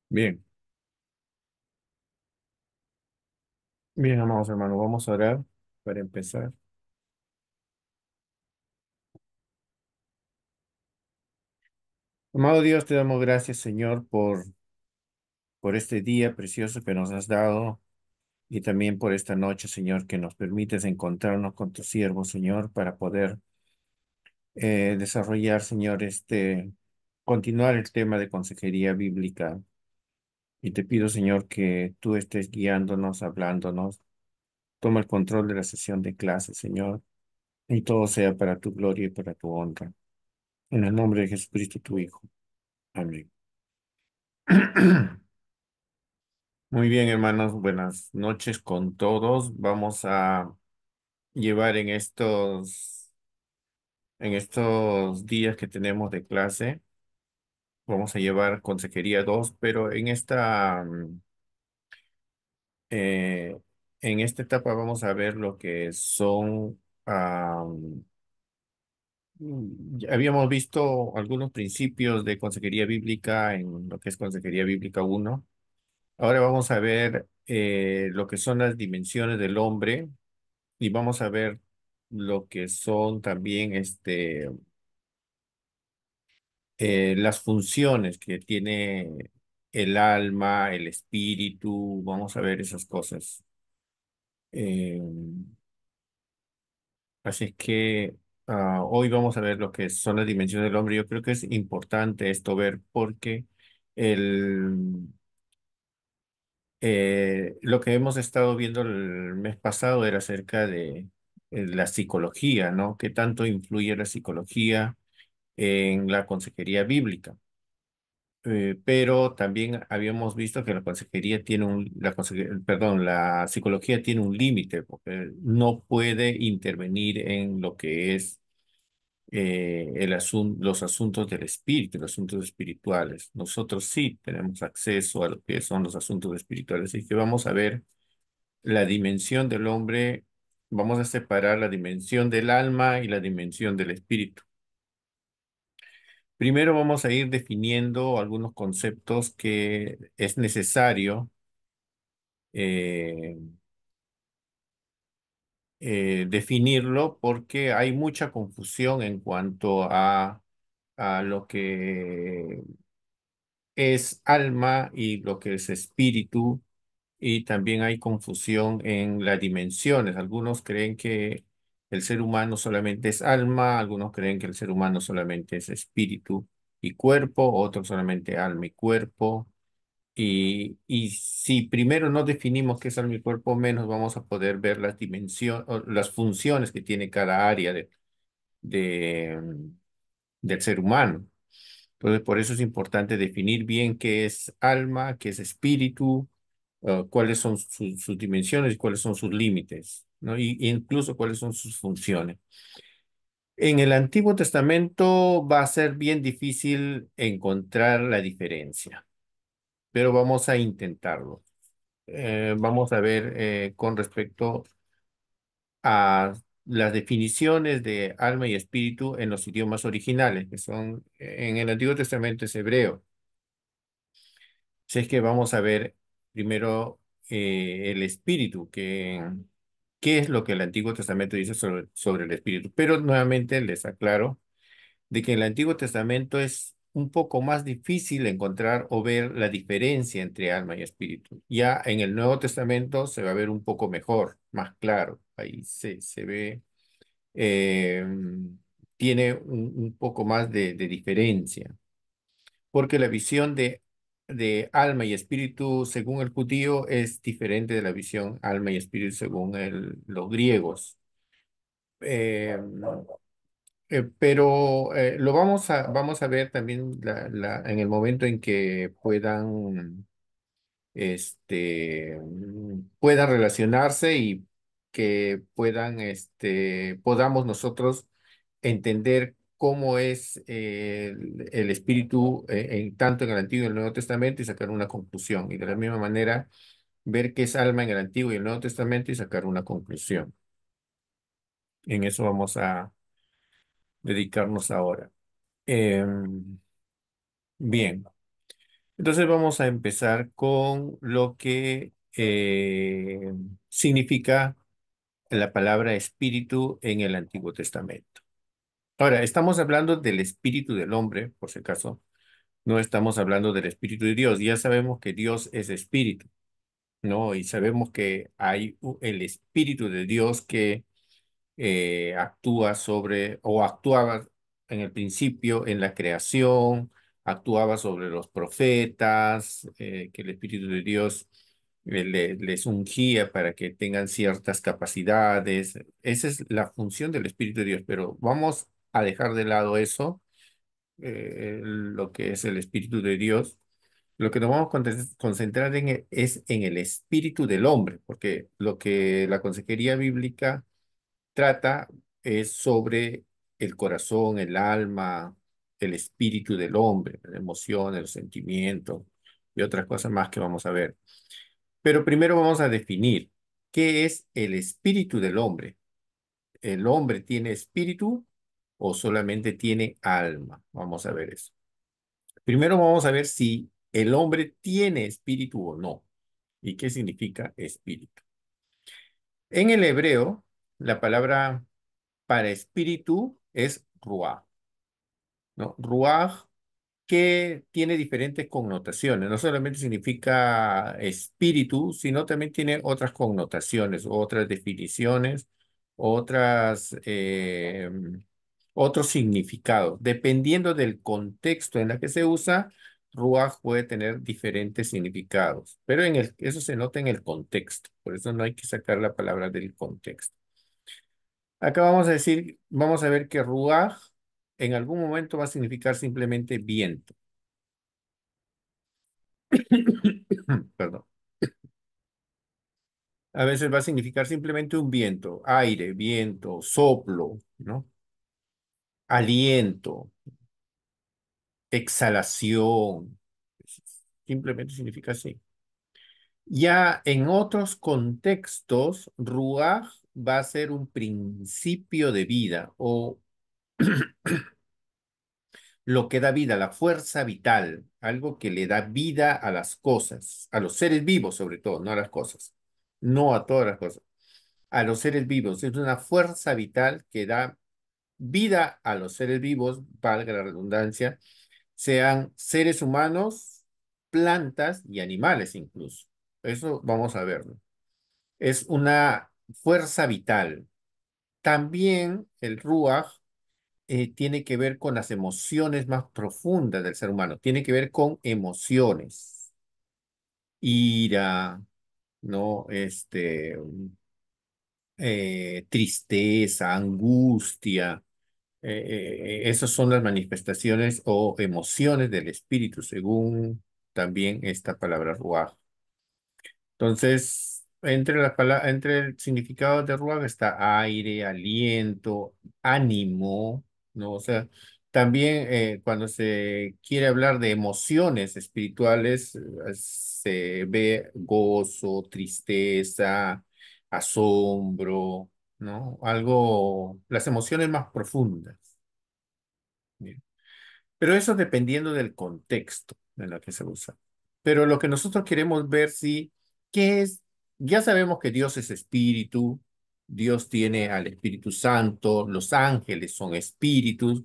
Bien, bien, amados hermanos, vamos a orar para empezar. Amado Dios, te damos gracias, Señor, por este día precioso que nos has dado y también por esta noche, Señor, que nos permites encontrarnos con tu siervo, Señor, para poder desarrollar, Señor, continuar el tema de consejería bíblica. Y te pido, Señor, que tú estés guiándonos, hablándonos. Toma el control de la sesión de clase, Señor, y todo sea para tu gloria y para tu honra. En el nombre de Jesucristo, tu Hijo. Amén. Muy bien, hermanos, buenas noches con todos. Vamos a llevar en estos días que tenemos de clase, vamos a llevar Consejería 2, pero eh, en esta etapa vamos a ver lo que son, ya habíamos visto algunos principios de Consejería Bíblica en lo que es Consejería Bíblica 1. Ahora vamos a ver lo que son las dimensiones del hombre y vamos a ver lo que son también las funciones que tiene el alma, el espíritu. Vamos a ver esas cosas. Eh, Así es que hoy vamos a ver lo que son las dimensiones del hombre. Yo creo que es importante esto ver porque el, lo que hemos estado viendo el mes pasado era acerca de la psicología, ¿no? ¿Qué tanto influye la psicología en la consejería bíblica? Pero también habíamos visto que la consejería tiene perdón, la psicología tiene un límite, porque no puede intervenir en lo que es los asuntos del espíritu, los asuntos espirituales. Nosotros sí tenemos acceso a lo que son los asuntos espirituales, así que vamos a ver la dimensión del hombre, vamos a separar la dimensión del alma y la dimensión del espíritu. Primero vamos a ir definiendo algunos conceptos que es necesario eh, definirlo porque hay mucha confusión en cuanto a lo que es alma y lo que es espíritu, y también hay confusión en las dimensiones. Algunos creen que el ser humano solamente es alma, algunos creen que el ser humano solamente es espíritu y cuerpo, otros solamente alma y cuerpo. Y si primero no definimos qué es alma y cuerpo, menos vamos a poder ver las dimensiones, o las funciones que tiene cada área de, del ser humano. Entonces, por eso es importante definir bien qué es alma, qué es espíritu, cuáles son sus dimensiones y cuáles son sus límites, ¿no? Y incluso cuáles son sus funciones. En el Antiguo Testamento va a ser bien difícil encontrar la diferencia, pero vamos a intentarlo. Vamos a ver con respecto a las definiciones de alma y espíritu en los idiomas originales, que son en el Antiguo Testamento es hebreo. Si es que vamos a ver primero el espíritu, qué es lo que el Antiguo Testamento dice sobre el espíritu. Pero nuevamente les aclaro de que en el Antiguo Testamento es un poco más difícil encontrar o ver la diferencia entre alma y espíritu. Ya en el Nuevo Testamento se va a ver un poco mejor, más claro. Ahí se ve, eh, tiene un poco más de diferencia, porque la visión de alma y espíritu según el judío es diferente de la visión alma y espíritu según los griegos. Eh, pero lo vamos a ver también en el momento en que puedan relacionarse y que podamos nosotros entender cómo es el espíritu tanto en el Antiguo y el Nuevo Testamento y sacar una conclusión. Y de la misma manera, ver qué es alma en el Antiguo y el Nuevo Testamento y sacar una conclusión. En eso vamos a dedicarnos ahora. Bien. Entonces vamos a empezar con lo que significa la palabra espíritu en el Antiguo Testamento. Ahora, estamos hablando del espíritu del hombre, por si acaso, no estamos hablando del espíritu de Dios. Ya sabemos que Dios es espíritu, ¿no? Y sabemos que hay el espíritu de Dios que actúa sobre, o actuaba en el principio en la creación, actuaba sobre los profetas, que el Espíritu de Dios les ungía para que tengan ciertas capacidades. Esa es la función del Espíritu de Dios, pero vamos a dejar de lado eso, lo que es el Espíritu de Dios. Lo que nos vamos a concentrar en es en el espíritu del hombre, porque lo que la consejería bíblica trata es sobre el corazón, el alma, el espíritu del hombre, las emociones, los sentimientos y otras cosas más que vamos a ver. Pero primero vamos a definir qué es el espíritu del hombre. ¿El hombre tiene espíritu o solamente tiene alma? Vamos a ver eso. Primero vamos a ver si el hombre tiene espíritu o no. ¿Y qué significa espíritu? En el hebreo, la palabra para espíritu es ruach, ¿no? Ruach que tiene diferentes connotaciones. No solamente significa espíritu, sino también tiene otras connotaciones, otras definiciones, otras, otros significados. Dependiendo del contexto en el que se usa, ruach puede tener diferentes significados, pero eso se nota en el contexto. Por eso no hay que sacar la palabra del contexto. Acá vamos a decir, vamos a ver que ruaj en algún momento va a significar simplemente viento. Perdón. A veces va a significar simplemente un viento, aire, viento, soplo, ¿no? Aliento, exhalación. Simplemente significa así. Ya en otros contextos, ruaj va a ser un principio de vida o lo que da vida, la fuerza vital, algo que le da vida a las cosas, a los seres vivos sobre todo, no a las cosas, no a todas las cosas, a los seres vivos. Es una fuerza vital que da vida a los seres vivos, valga la redundancia, sean seres humanos, plantas y animales incluso. Eso vamos a verlo. Es una fuerza vital. También el Ruach tiene que ver con las emociones más profundas del ser humano, tiene que ver con emociones, ira, ¿no? Tristeza, angustia, esas son las manifestaciones o emociones del espíritu, según también esta palabra ruaj. Entonces, entre el significado de ruaj está aire, aliento, ánimo, ¿no? O sea, también cuando se quiere hablar de emociones espirituales, se ve gozo, tristeza, asombro, ¿no? Algo, las emociones más profundas. Bien. Pero eso dependiendo del contexto en el que se usa. Pero lo que nosotros queremos ver, sí, ¿qué es? Ya sabemos que Dios es espíritu, Dios tiene al Espíritu Santo, los ángeles son espíritus,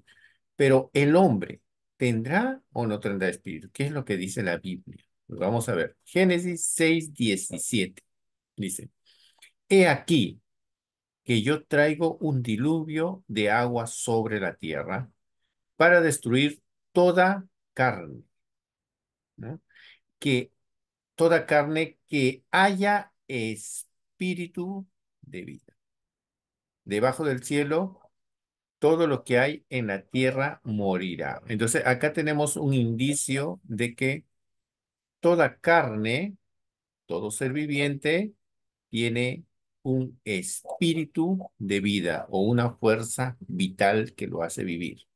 pero el hombre, ¿tendrá o no tendrá espíritu? ¿Qué es lo que dice la Biblia? Pues vamos a ver. Génesis 6:17 dice, He aquí que yo traigo un diluvio de agua sobre la tierra para destruir toda carne, ¿no? Que toda carne que haya espíritu de vida. Debajo del cielo, todo lo que hay en la tierra morirá. Entonces, acá tenemos un indicio de que toda carne, todo ser viviente, tiene un espíritu de vida o una fuerza vital que lo hace vivir.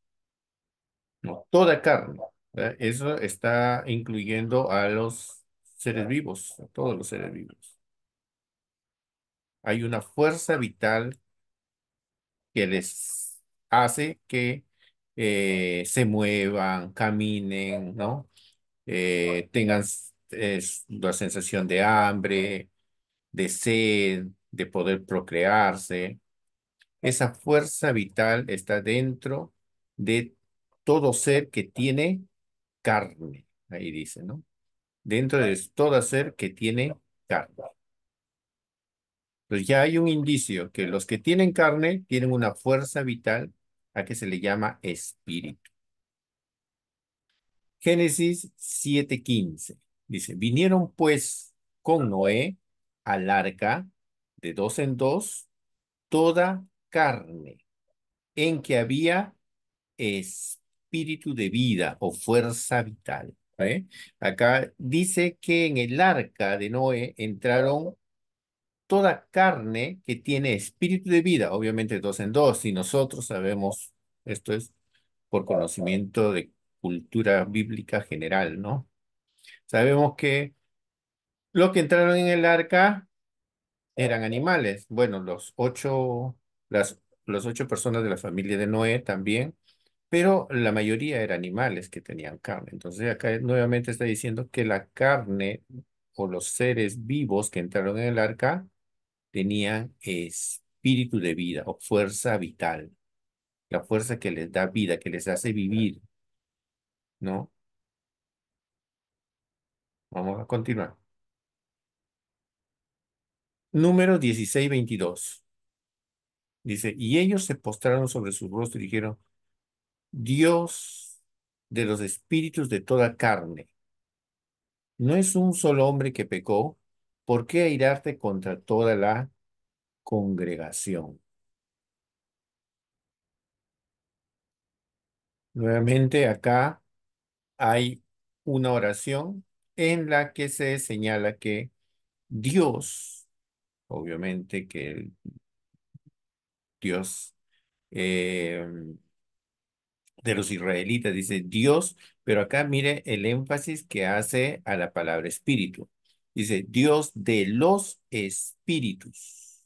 No, toda carne, ¿verdad? Eso está incluyendo a los seres vivos, a todos los seres vivos. Hay una fuerza vital que les hace que se muevan, caminen, ¿no? tengan la sensación de hambre, de sed, de poder procrearse. Esa fuerza vital está dentro de todo ser que tiene carne. Ahí dice, ¿no? Dentro de todo ser que tiene carne. Pues ya hay un indicio que los que tienen carne tienen una fuerza vital a que se le llama espíritu. Génesis 7:15 dice, vinieron pues con Noé al arca de dos en dos toda carne en que había espíritu de vida o fuerza vital. ¿Eh? Acá dice que en el arca de Noé entraron toda carne que tiene espíritu de vida, obviamente dos en dos, y nosotros sabemos, esto es por conocimiento de cultura bíblica general, ¿no? Sabemos que los que entraron en el arca eran animales. Bueno, las 8 personas de la familia de Noé también, pero la mayoría eran animales que tenían carne. Entonces acá nuevamente está diciendo que la carne o los seres vivos que entraron en el arca tenían espíritu de vida o fuerza vital, la fuerza que les da vida, que les hace vivir, ¿no? Vamos a continuar. Número 16:22. Dice, y ellos se postraron sobre su rostro y dijeron, Dios de los espíritus de toda carne, ¿no es un solo hombre que pecó? ¿Por qué airarte contra toda la congregación? Nuevamente acá hay una oración en la que se señala que Dios, obviamente que el Dios eh, de los israelitas dice Dios, pero acá mire el énfasis que hace a la palabra espíritu. Dice Dios de los espíritus,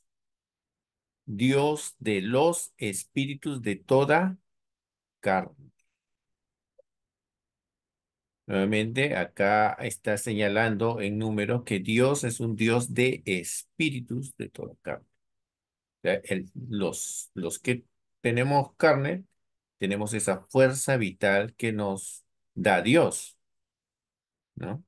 Dios de los espíritus de toda carne. Nuevamente, acá está señalando en número que Dios es un Dios de espíritus de toda carne. O sea, los que tenemos carne, tenemos esa fuerza vital que nos da Dios, ¿no?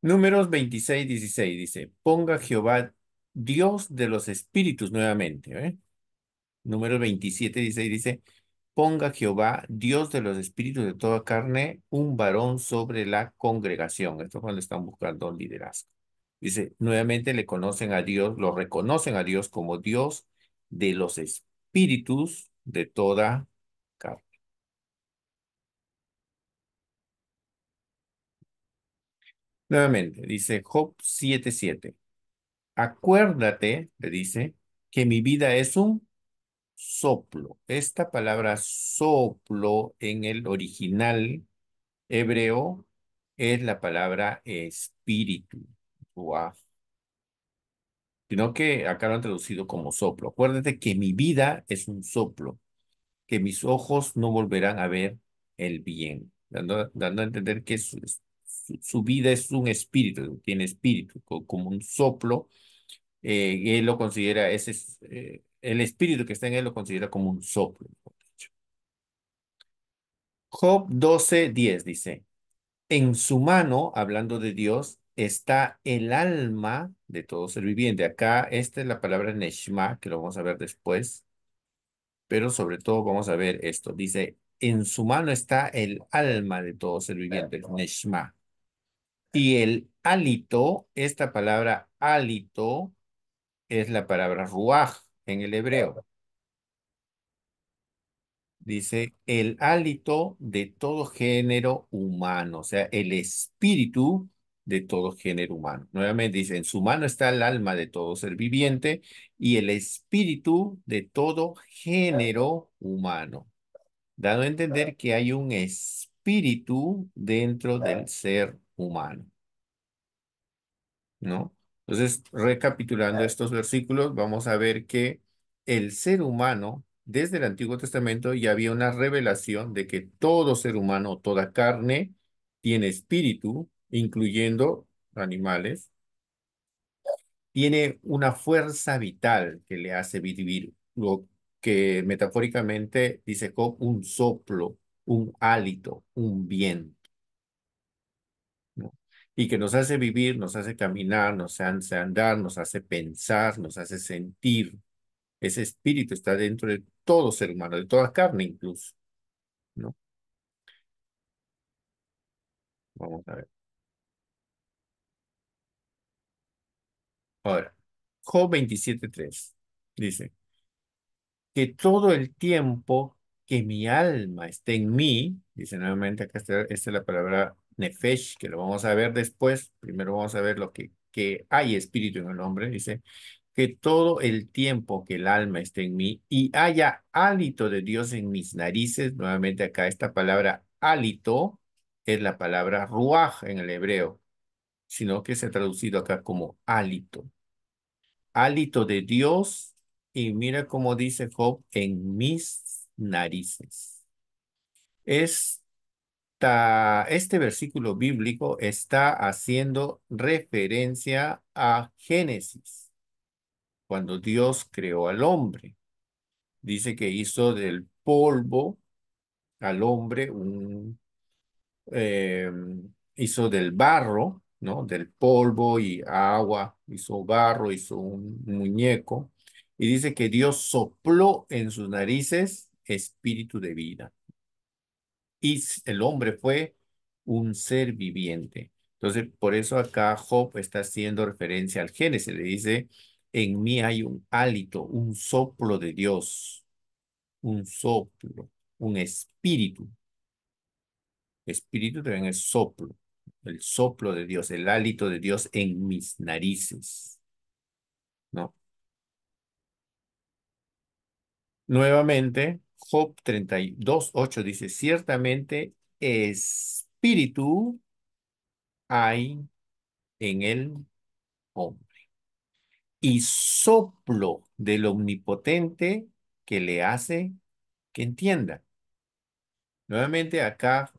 Números 26:16 dice, ponga Jehová Dios de los espíritus nuevamente, ¿eh? Números 27:16 dice, ponga Jehová Dios de los espíritus de toda carne un varón sobre la congregación. Esto es cuando están buscando liderazgo. Dice, nuevamente le conocen a Dios, lo reconocen a Dios como Dios de los espíritus de toda carne. Nuevamente, dice Job 7:7. Acuérdate, le dice, que mi vida es un soplo. Esta palabra soplo en el original hebreo es la palabra espíritu, ruaj, sino que acá lo han traducido como soplo. Acuérdate que mi vida es un soplo, que mis ojos no volverán a ver el bien, dando a entender que su vida es un espíritu, tiene espíritu, como un soplo. Él lo considera, el espíritu que está en él lo considera como un soplo. Job 12:10 dice, en su mano, hablando de Dios, está el alma de todo ser viviente. Acá, esta es la palabra neshma, que lo vamos a ver después, pero sobre todo vamos a ver esto. Dice, en su mano está el alma de todo ser viviente, el neshma. Y el hálito, esta palabra hálito, es la palabra ruaj en el hebreo. Dice, el hálito de todo género humano, o sea, el espíritu de todo género humano. Nuevamente dice, en su mano está el alma de todo ser viviente y el espíritu de todo género humano, dando a entender que hay un espíritu dentro del ser humano, ¿no? Entonces, recapitulando estos versículos, vamos a ver que el ser humano, desde el Antiguo Testamento, ya había una revelación de que todo ser humano, toda carne, tiene espíritu, incluyendo animales, tiene una fuerza vital que le hace vivir, lo que metafóricamente dice Job, un soplo, un hálito, un viento, ¿no? Y que nos hace vivir, nos hace caminar, nos hace andar, nos hace pensar, nos hace sentir. Ese espíritu está dentro de todo ser humano, de toda carne incluso, ¿no? Vamos a ver. Ahora, Job 27:3 dice que todo el tiempo que mi alma esté en mí, dice nuevamente acá esta es la palabra nefesh, que lo vamos a ver después. Primero vamos a ver lo que hay espíritu en el hombre. Dice que todo el tiempo que el alma esté en mí y haya hálito de Dios en mis narices, nuevamente acá esta palabra hálito es la palabra ruaj en el hebreo, sino que se ha traducido acá como hálito. Hálito de Dios, y mira cómo dice Job, en mis narices. Este versículo bíblico está haciendo referencia a Génesis, cuando Dios creó al hombre. Dice que hizo del polvo al hombre eh, hizo del barro, ¿no? Del polvo y agua, hizo barro, hizo un muñeco, y dice que Dios sopló en sus narices espíritu de vida, y el hombre fue un ser viviente. Entonces, por eso acá Job está haciendo referencia al Génesis, le dice, en mí hay un hálito, un soplo de Dios, un soplo, un espíritu. Espíritu también es soplo, el soplo de Dios, el hálito de Dios en mis narices, ¿no? Nuevamente, Job 32:8 dice, ciertamente espíritu hay en el hombre y soplo del omnipotente que le hace que entienda. Nuevamente acá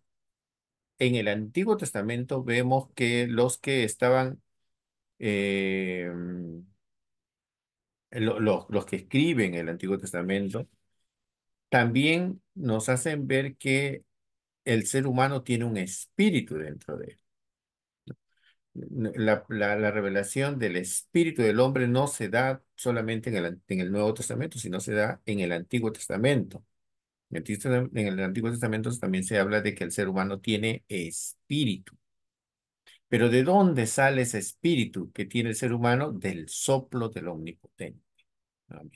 en el Antiguo Testamento vemos que los que estaban eh, los que escriben el Antiguo Testamento, también nos hacen ver que el ser humano tiene un espíritu dentro de él. La revelación del espíritu del hombre no se da solamente en el Nuevo Testamento, sino se da en el Antiguo Testamento. En el Antiguo Testamento también se habla de que el ser humano tiene espíritu. Pero ¿de dónde sale ese espíritu que tiene el ser humano? Del soplo del Omnipotente. Amén.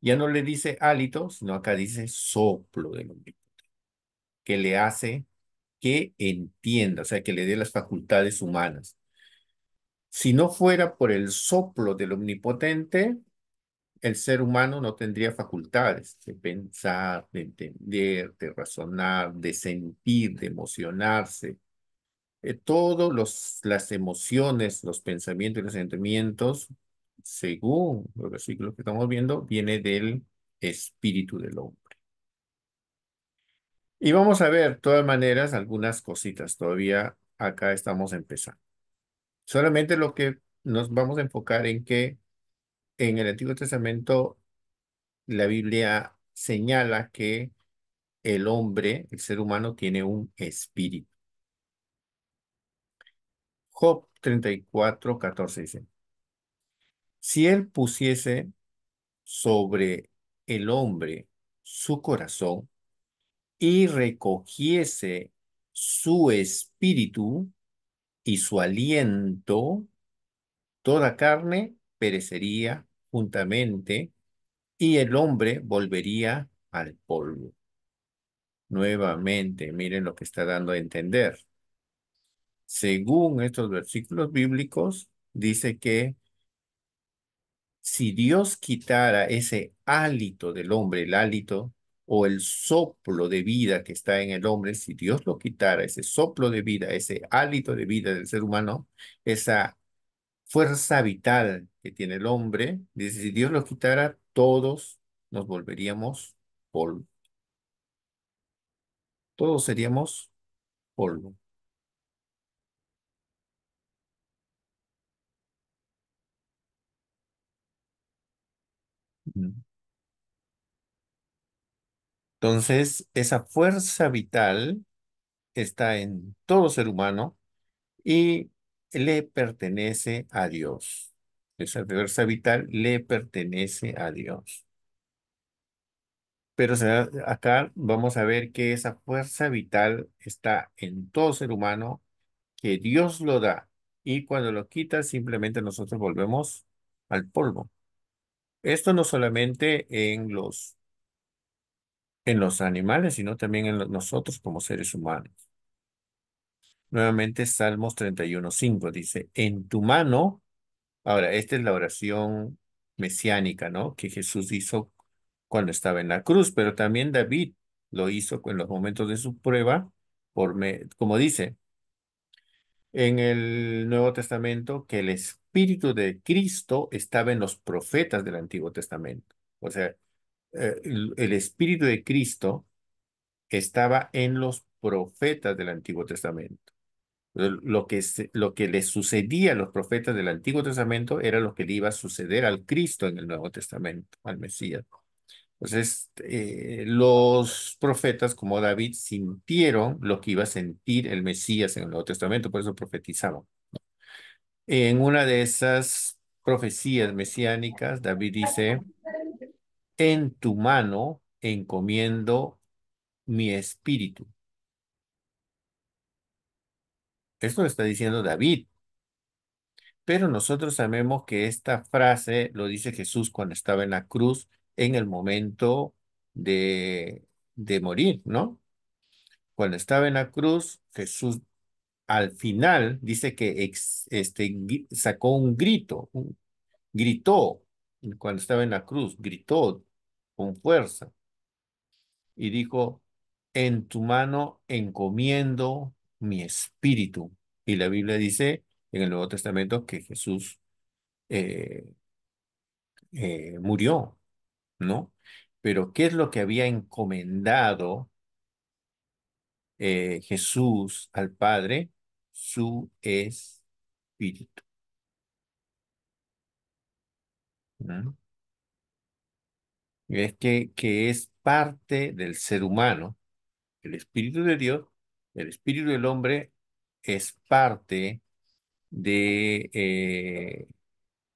Ya no le dice hálito, sino acá dice soplo del Omnipotente, que le hace que entienda, o sea, que le dé las facultades humanas. Si no fuera por el soplo del Omnipotente, el ser humano no tendría facultades de pensar, de entender, de razonar, de sentir, de emocionarse. Todos las emociones, los pensamientos y los sentimientos, según los versículos que estamos viendo, viene del espíritu del hombre. Y vamos a ver, de todas maneras, algunas cositas. Todavía acá estamos empezando. Solamente lo que nos vamos a enfocar en que en el Antiguo Testamento la Biblia señala que el hombre, el ser humano, tiene un espíritu. Job 34:14 dice, si él pusiese sobre el hombre su corazón y recogiese su espíritu y su aliento, toda carne perecería juntamente y el hombre volvería al polvo. Nuevamente, miren lo que está dando a entender. Según estos versículos bíblicos, dice que si Dios quitara ese hálito del hombre, el hálito o el soplo de vida que está en el hombre, si Dios lo quitara, ese soplo de vida, ese hálito de vida del ser humano, esa fuerza vital que tiene el hombre, dice, si Dios lo quitara, todos nos volveríamos polvo. Todos seríamos polvo. Ujú. Entonces, esa fuerza vital está en todo ser humano y le pertenece a Dios. Esa fuerza vital le pertenece a Dios. Pero acá vamos a ver que esa fuerza vital está en todo ser humano, que Dios lo da. Y cuando lo quita, simplemente nosotros volvemos al polvo. Esto no solamente en los animales, sino también en nosotros como seres humanos. Nuevamente, Salmos 31:5 dice, en tu mano. Ahora, esta es la oración mesiánica, ¿no? Que Jesús hizo cuando estaba en la cruz, pero también David lo hizo en los momentos de su prueba, como dice en el Nuevo Testamento, que el Espíritu de Cristo estaba en los profetas del Antiguo Testamento. O sea, el Espíritu de Cristo estaba en los profetas del Antiguo Testamento. Lo que le sucedía a los profetas del Antiguo Testamento era lo que le iba a suceder al Cristo en el Nuevo Testamento, al Mesías. Entonces, los profetas como David sintieron lo que iba a sentir el Mesías en el Nuevo Testamento, por eso profetizaban. En una de esas profecías mesiánicas, David dice, en tu mano encomiendo mi espíritu. Esto lo está diciendo David. Pero nosotros sabemos que esta frase lo dice Jesús cuando estaba en la cruz en el momento de morir, ¿no? Cuando estaba en la cruz, Jesús al final dice que sacó un grito, gritó cuando estaba en la cruz, gritó con fuerza y dijo, en tu mano encomiendo mi espíritu. Y la Biblia dice en el Nuevo Testamento que Jesús eh, murió, ¿no? Pero ¿qué es lo que había encomendado Jesús al Padre? Su espíritu, ¿no? Es que es parte del ser humano. El espíritu de Dios, el espíritu del hombre es parte de,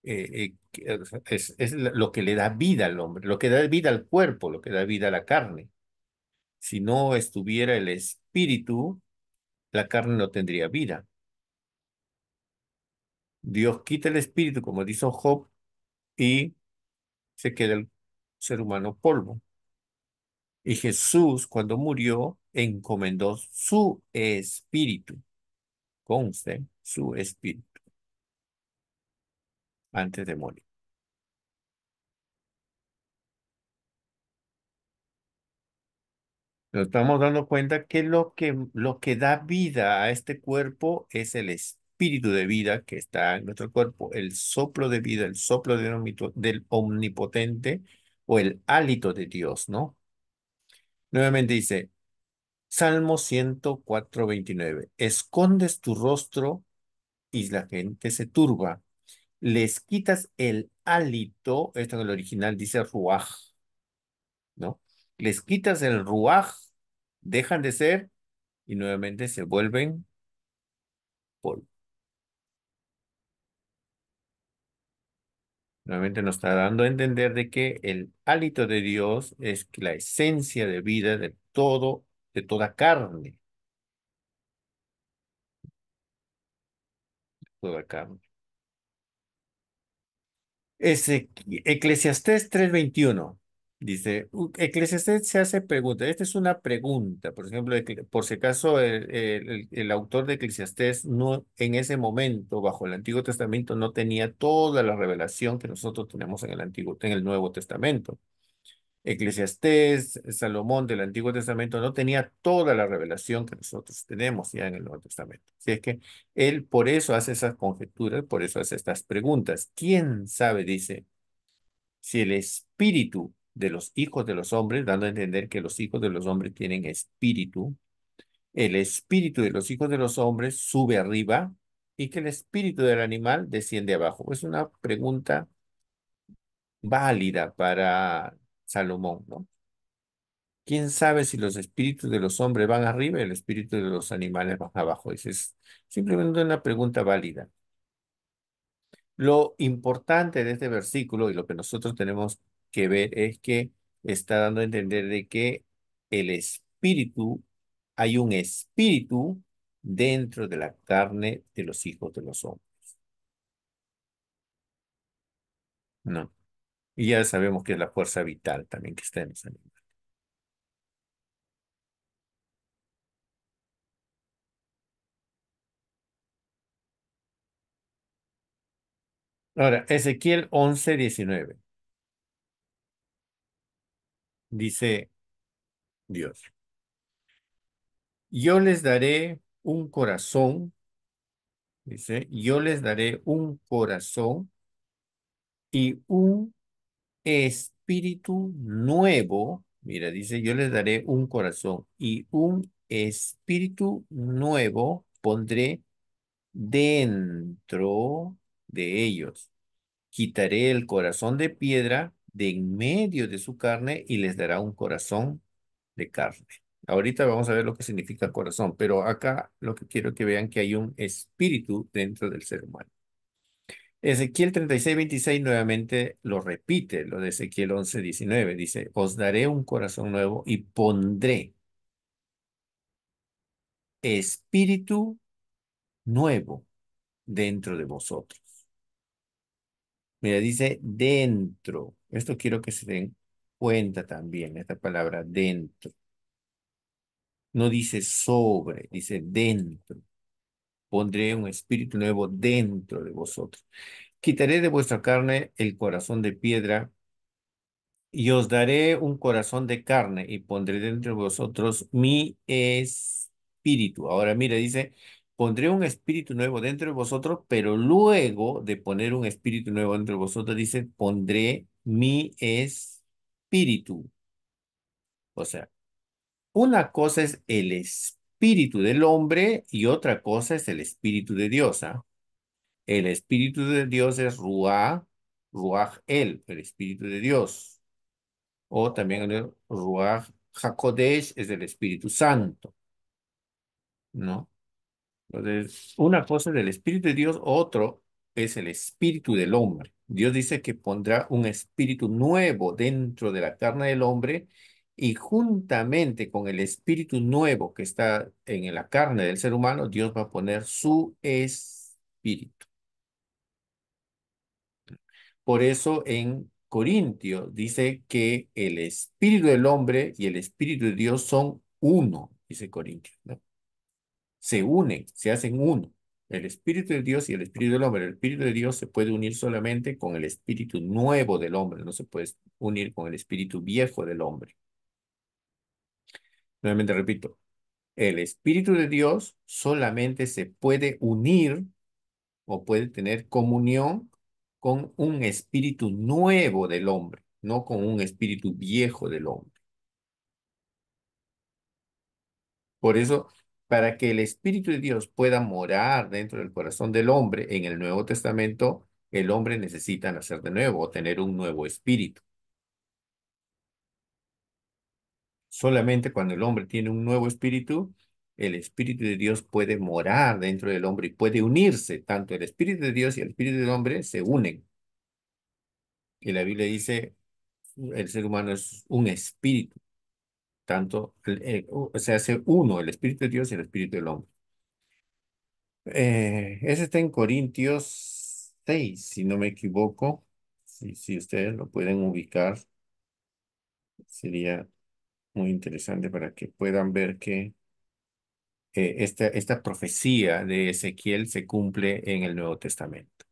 es lo que le da vida al hombre, lo que da vida al cuerpo, lo que da vida a la carne. Si no estuviera el espíritu, la carne no tendría vida. Dios quita el espíritu, como dijo Job, y se queda el ser humano polvo. Y Jesús, cuando murió, encomendó su espíritu, conste, su espíritu, antes de morir. Nos estamos dando cuenta que lo que da vida a este cuerpo es el espíritu de vida que está en nuestro cuerpo, el soplo de vida, el soplo del omnipotente o el hálito de Dios, ¿no? Nuevamente dice, Salmo 104:29. Escondes tu rostro y la gente se turba. Les quitas el hálito, esto en el original dice ruaj, ¿no? Les quitas el ruaj, dejan de ser y nuevamente se vuelven polvo. Nuevamente nos está dando a entender de que el hálito de Dios es la esencia de vida de todo, de toda carne, toda carne. Eclesiastés 3:21 dice, Eclesiastés se hace pregunta. Esta es una pregunta, por ejemplo, por si acaso el autor de Eclesiastés no, en ese momento, bajo el Antiguo Testamento, no tenía toda la revelación que nosotros tenemos en el Nuevo Testamento. Eclesiastés, Salomón del Antiguo Testamento no tenía toda la revelación que nosotros tenemos ya en el Nuevo Testamento. Así es que él por eso hace esas conjeturas, por eso hace estas preguntas. ¿Quién sabe, dice, si el espíritu de los hijos de los hombres, dando a entender que los hijos de los hombres tienen espíritu, el espíritu de los hijos de los hombres sube arriba y que el espíritu del animal desciende abajo. Es una pregunta válida para Salomón, ¿no? ¿Quién sabe si los espíritus de los hombres van arriba y el espíritu de los animales van abajo? Esa es simplemente una pregunta válida. Lo importante de este versículo y lo que nosotros tenemos que ver es que está dando a entender de que el espíritu, hay un espíritu dentro de la carne de los hijos de los hombres. No. Y ya sabemos que es la fuerza vital también que está en los animales. Ahora, Ezequiel 11:19 dice Dios, yo les daré un corazón, dice, yo les daré un corazón y un espíritu nuevo. Mira, dice, yo les daré un corazón y un espíritu nuevo pondré dentro de ellos. Quitaré el corazón de piedra de en medio de su carne y les dará un corazón de carne. Ahorita vamos a ver lo que significa corazón, pero acá lo que quiero que vean que hay un espíritu dentro del ser humano. Ezequiel 36:26 nuevamente lo repite, lo de Ezequiel 11:19. Dice, os daré un corazón nuevo y pondré espíritu nuevo dentro de vosotros. Mira, dice dentro. Esto quiero que se den cuenta también, esta palabra dentro. No dice sobre, dice dentro. Pondré un espíritu nuevo dentro de vosotros. Quitaré de vuestra carne el corazón de piedra y os daré un corazón de carne y pondré dentro de vosotros mi espíritu. Ahora mira, dice, pondré un espíritu nuevo dentro de vosotros, pero luego de poner un espíritu nuevo dentro de vosotros, dice, pondré mi espíritu. O sea, una cosa es el espíritu del hombre y otra cosa es el espíritu de Dios, ¿ah? El espíritu de Dios es Ruach el espíritu de Dios. O también el Ruach HaKodesh es el Espíritu Santo, ¿no? Entonces, una cosa es el Espíritu de Dios, otro es el Espíritu del hombre. Dios dice que pondrá un espíritu nuevo dentro de la carne del hombre y juntamente con el espíritu nuevo que está en la carne del ser humano, Dios va a poner su espíritu. Por eso en Corintios dice que el espíritu del hombre y el espíritu de Dios son uno, dice Corintios, ¿no? Se unen, se hacen uno. El espíritu de Dios y el espíritu del hombre. El espíritu de Dios se puede unir solamente con el espíritu nuevo del hombre, no se puede unir con el espíritu viejo del hombre. Nuevamente repito, el espíritu de Dios solamente se puede unir o puede tener comunión con un espíritu nuevo del hombre, no con un espíritu viejo del hombre. Por eso, para que el Espíritu de Dios pueda morar dentro del corazón del hombre en el Nuevo Testamento, el hombre necesita nacer de nuevo o tener un nuevo espíritu. Solamente cuando el hombre tiene un nuevo espíritu, el Espíritu de Dios puede morar dentro del hombre y puede unirse. Tanto el Espíritu de Dios y el Espíritu del hombre se unen. Y la Biblia dice, el ser humano es un espíritu. Tanto, se hace uno, el Espíritu de Dios y el Espíritu del hombre. Ese está en Corintios 6, si no me equivoco. Si ustedes lo pueden ubicar, sería muy interesante para que puedan ver que esta profecía de Ezequiel se cumple en el Nuevo Testamento.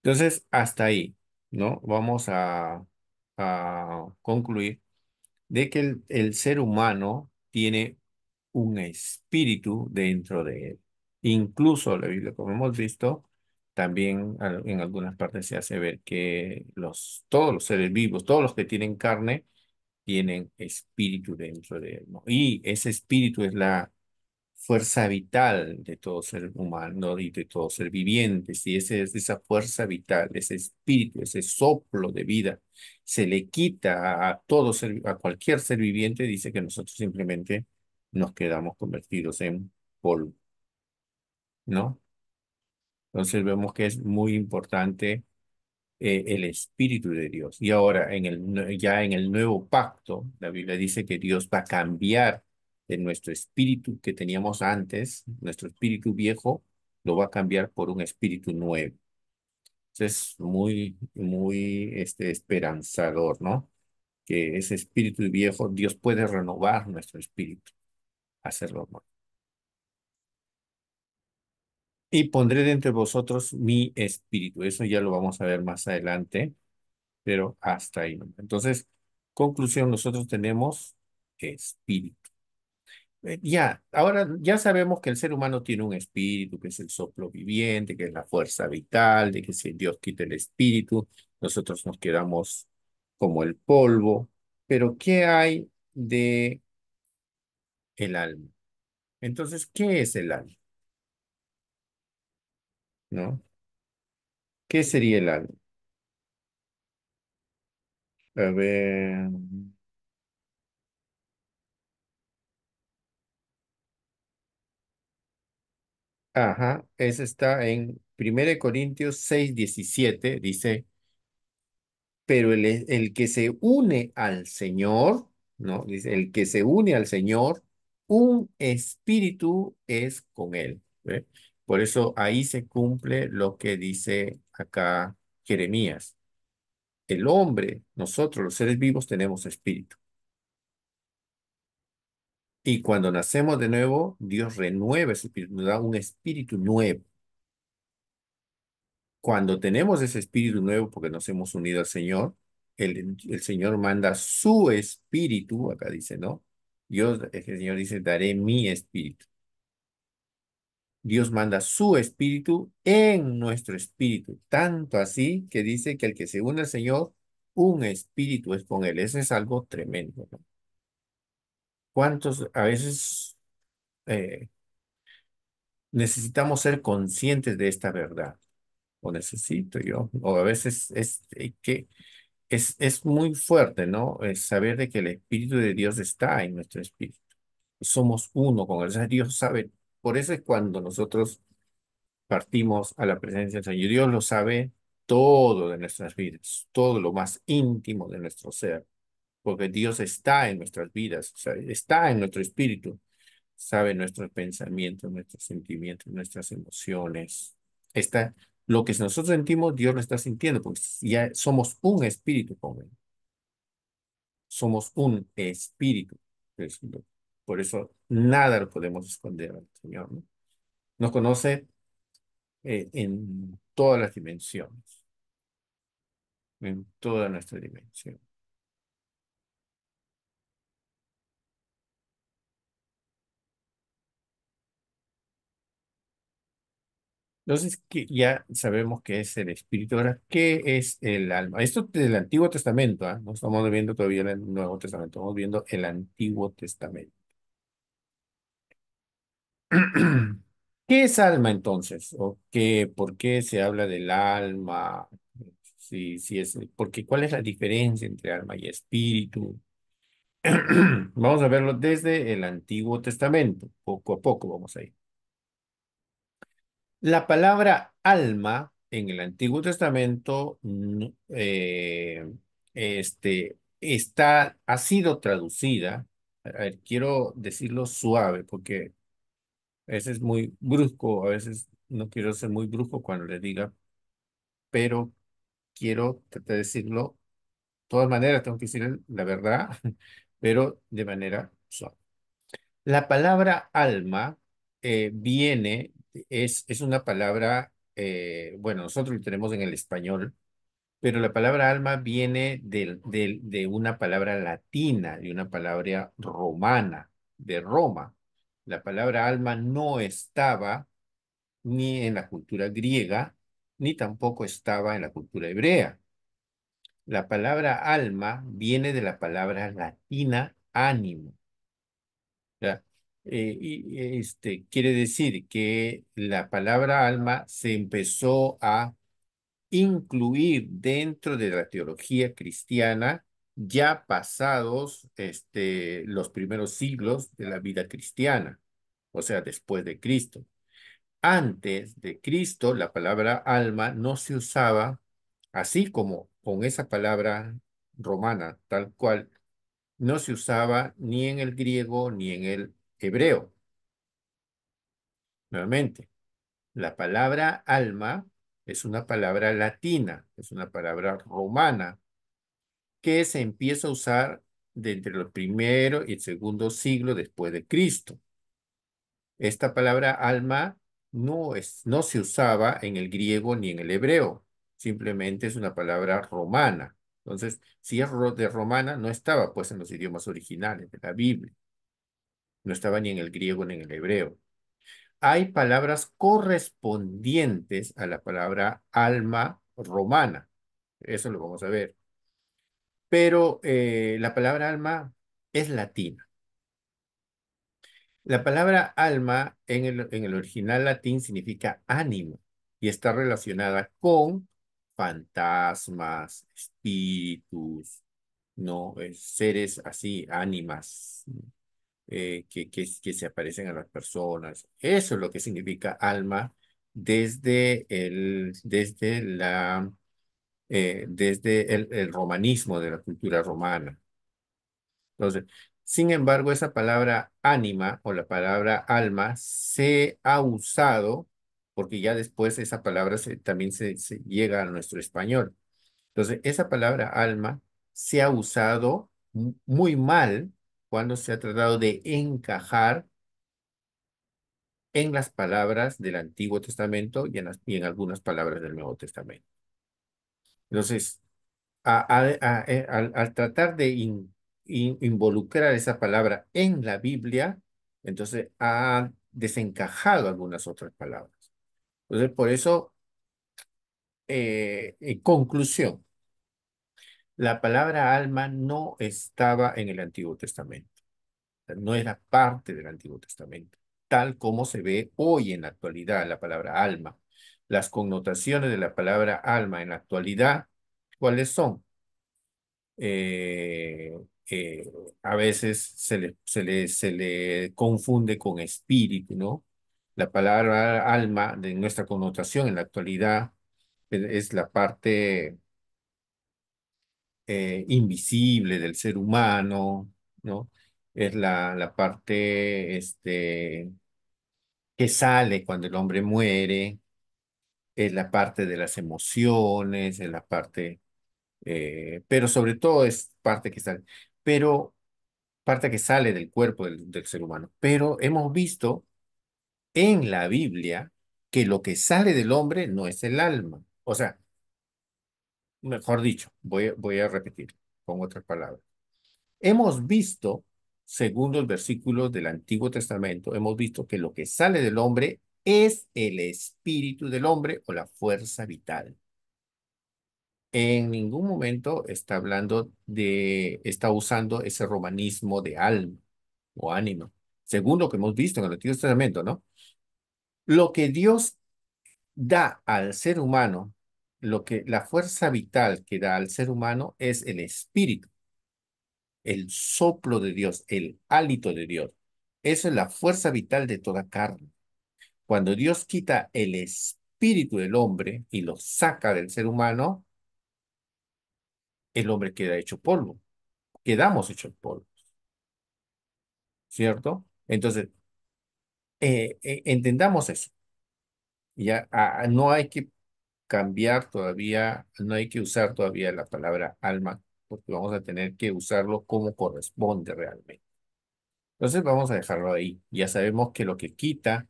Entonces, hasta ahí, ¿no? Vamos a concluir de que el ser humano tiene un espíritu dentro de él. Incluso la Biblia, como hemos visto, también en algunas partes se hace ver que todos los seres vivos, todos los que tienen carne, tienen espíritu dentro de él, ¿no? Y ese espíritu es la fuerza vital de todo ser humano y de todo ser viviente. Si esa fuerza vital, ese espíritu, ese soplo de vida, se le quita a todo ser, a cualquier ser viviente, dice que nosotros simplemente nos quedamos convertidos en polvo, ¿no? Entonces vemos que es muy importante el Espíritu de Dios. Y ahora, ya en el nuevo pacto, la Biblia dice que Dios va a cambiar de nuestro espíritu que teníamos antes, nuestro espíritu viejo, lo va a cambiar por un espíritu nuevo. Entonces, muy esperanzador, ¿no? Que ese espíritu viejo, Dios puede renovar nuestro espíritu, hacerlo nuevo. Y pondré de entre vosotros mi espíritu. Eso ya lo vamos a ver más adelante, pero hasta ahí, ¿no? Entonces, conclusión, nosotros tenemos espíritu. Ya, ahora ya sabemos que el ser humano tiene un espíritu, que es el soplo viviente, que es la fuerza vital, de que si Dios quita el espíritu, nosotros nos quedamos como el polvo. Pero ¿qué hay de el alma? Entonces, ¿qué es el alma? ¿No? ¿Qué sería el alma? A ver. Ajá, ese está en 1 Corintios 6:17, dice, pero el que se une al Señor, ¿no? Dice, el que se une al Señor, un espíritu es con él. ¿Ve? Por eso ahí se cumple lo que dice acá Jeremías. El hombre, nosotros los seres vivos tenemos espíritu. Y cuando nacemos de nuevo, Dios renueva ese espíritu, nos da un espíritu nuevo. Cuando tenemos ese espíritu nuevo, porque nos hemos unido al Señor, el Señor manda su espíritu, acá dice, ¿no? Dios, el Señor dice, daré mi espíritu. Dios manda su espíritu en nuestro espíritu, tanto así que dice que el que se une al Señor, un espíritu es con él. Eso es algo tremendo, ¿no? ¿Cuántos a veces eh, necesitamos ser conscientes de esta verdad? O necesito yo, o a veces que es muy fuerte, ¿no? Es saber de que el Espíritu de Dios está en nuestro espíritu. Somos uno con él. O sea, Dios sabe. Por eso es cuando nosotros partimos a la presencia del Señor. Dios lo sabe todo de nuestras vidas, todo lo más íntimo de nuestro ser, porque Dios está en nuestras vidas, o sea, está en nuestro espíritu, sabe nuestros pensamientos, nuestros sentimientos, nuestras emociones. Está, lo que nosotros sentimos, Dios lo está sintiendo, porque ya somos un espíritu con él. Somos un espíritu. Por eso nada lo podemos esconder al Señor, ¿no? Nos conoce en todas las dimensiones, en toda nuestra dimensión. Entonces, que ya sabemos qué es el espíritu. Ahora, ¿qué es el alma? Esto del Antiguo Testamento, ¿ah? No estamos viendo todavía el Nuevo Testamento, estamos viendo el Antiguo Testamento. ¿Qué es alma entonces? ¿O qué, por qué se habla del alma? Si es, porque ¿cuál es la diferencia entre alma y espíritu? Vamos a verlo desde el Antiguo Testamento, poco a poco vamos a ir. La palabra alma en el Antiguo Testamento ha sido traducida. A ver, quiero decirlo suave porque a veces es muy brusco, a veces no quiero ser muy brusco cuando le diga, pero quiero tratar de decirlo. De todas maneras, tengo que decir la verdad, pero de manera suave. La palabra alma es una palabra, bueno, nosotros lo tenemos en el español, pero la palabra alma viene de una palabra latina, de una palabra romana, de Roma. La palabra alma no estaba ni en la cultura griega, ni tampoco estaba en la cultura hebrea. La palabra alma viene de la palabra latina ánimo. ¿Ya? Quiere decir que la palabra alma se empezó a incluir dentro de la teología cristiana ya pasados los primeros siglos de la vida cristiana, o sea, después de Cristo. Antes de Cristo, la palabra alma no se usaba así como con esa palabra romana, tal cual, no se usaba ni en el griego ni en el hebreo. Nuevamente, la palabra alma es una palabra latina, es una palabra romana que se empieza a usar de entre el primero y el segundo siglo después de Cristo. Esta palabra alma no se usaba en el griego ni en el hebreo, simplemente es una palabra romana. Entonces, si es de romana, no estaba pues en los idiomas originales de la Biblia, no estaba ni en el griego ni en el hebreo. Hay palabras correspondientes a la palabra alma romana, eso lo vamos a ver, pero la palabra alma es latina. La palabra alma en el original latín significa ánimo y está relacionada con fantasmas, espíritus, ¿no? Seres así, ánimas, que se aparecen a las personas. Eso es lo que significa alma desde el romanismo de la cultura romana. Entonces, sin embargo, esa palabra ánima o la palabra alma se ha usado, porque ya después esa palabra también se llega a nuestro español. Entonces, esa palabra alma se ha usado muy mal cuando se ha tratado de encajar en las palabras del Antiguo Testamento y en algunas palabras del Nuevo Testamento. Entonces, al tratar de involucrar esa palabra en la Biblia, entonces ha desencajado algunas otras palabras. Entonces, por eso, en conclusión, la palabra alma no estaba en el Antiguo Testamento, no era parte del Antiguo Testamento, tal como se ve hoy en la actualidad la palabra alma. Las connotaciones de la palabra alma en la actualidad, ¿cuáles son? eh, eh, a veces se le confunde con espíritu, ¿no? La palabra alma, de nuestra connotación en la actualidad, es la parte invisible del ser humano, ¿no? Es la parte que sale cuando el hombre muere, es la parte de las emociones, es la parte, pero sobre todo es parte que sale. Pero parte que sale del cuerpo del ser humano. Pero hemos visto en la Biblia que lo que sale del hombre no es el alma. O sea, mejor dicho, voy a repetir con otras palabras. Hemos visto, según los versículos del Antiguo Testamento, hemos visto que lo que sale del hombre es el espíritu del hombre o la fuerza vital. En ningún momento está usando ese romanismo de alma o ánima, según lo que hemos visto en el Antiguo Testamento, ¿no? Lo que Dios da al ser humano, la fuerza vital que da al ser humano es el espíritu, el soplo de Dios, el hálito de Dios. Esa es la fuerza vital de toda carne. Cuando Dios quita el espíritu del hombre y lo saca del ser humano, el hombre queda hecho polvo, quedamos hechos polvo, ¿cierto? Entonces, entendamos eso. Ya no hay que cambiar todavía, no hay que usar todavía la palabra alma, porque vamos a tener que usarlo como corresponde realmente. Entonces vamos a dejarlo ahí. Ya sabemos que lo que quita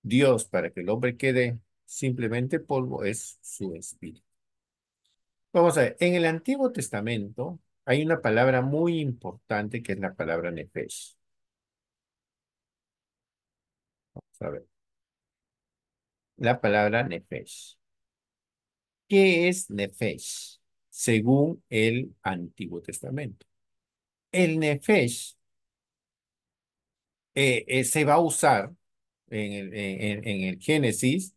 Dios para que el hombre quede simplemente polvo es su espíritu. Vamos a ver, en el Antiguo Testamento hay una palabra muy importante que es la palabra nefesh. Vamos a ver, la palabra nefesh. ¿Qué es nefesh? según el Antiguo Testamento. El nefesh se va a usar en el Génesis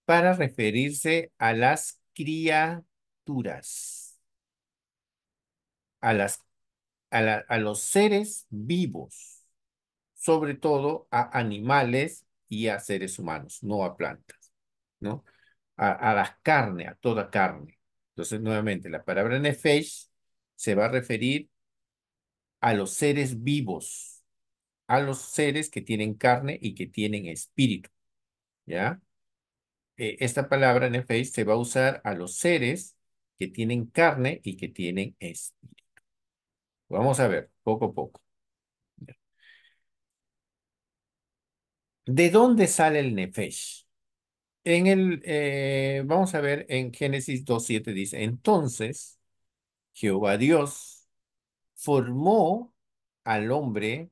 para referirse a las criaturas, a las, a los seres vivos, sobre todo a animales y a seres humanos, no a plantas, ¿no? A la carne, a toda carne. Entonces, nuevamente, la palabra nefesh se va a referir a los seres vivos, a los seres que tienen carne y que tienen espíritu, ¿ya? Esta palabra nefesh se va a usar a los seres que tienen carne y que tienen espíritu. Vamos a ver, poco a poco. ¿De dónde sale el nefesh? Vamos a ver, en Génesis 2:7 dice, entonces Jehová Dios formó al hombre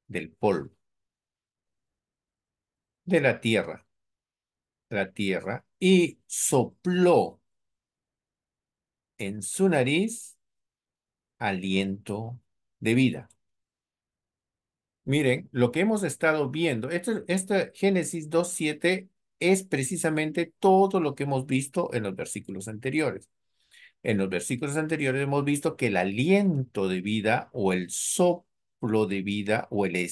del polvo, de la tierra, y sopló en su nariz aliento de vida. Miren, lo que hemos estado viendo, este Génesis 2:7 es precisamente todo lo que hemos visto en los versículos anteriores. En los versículos anteriores hemos visto que el aliento de vida o el soplo de vida o el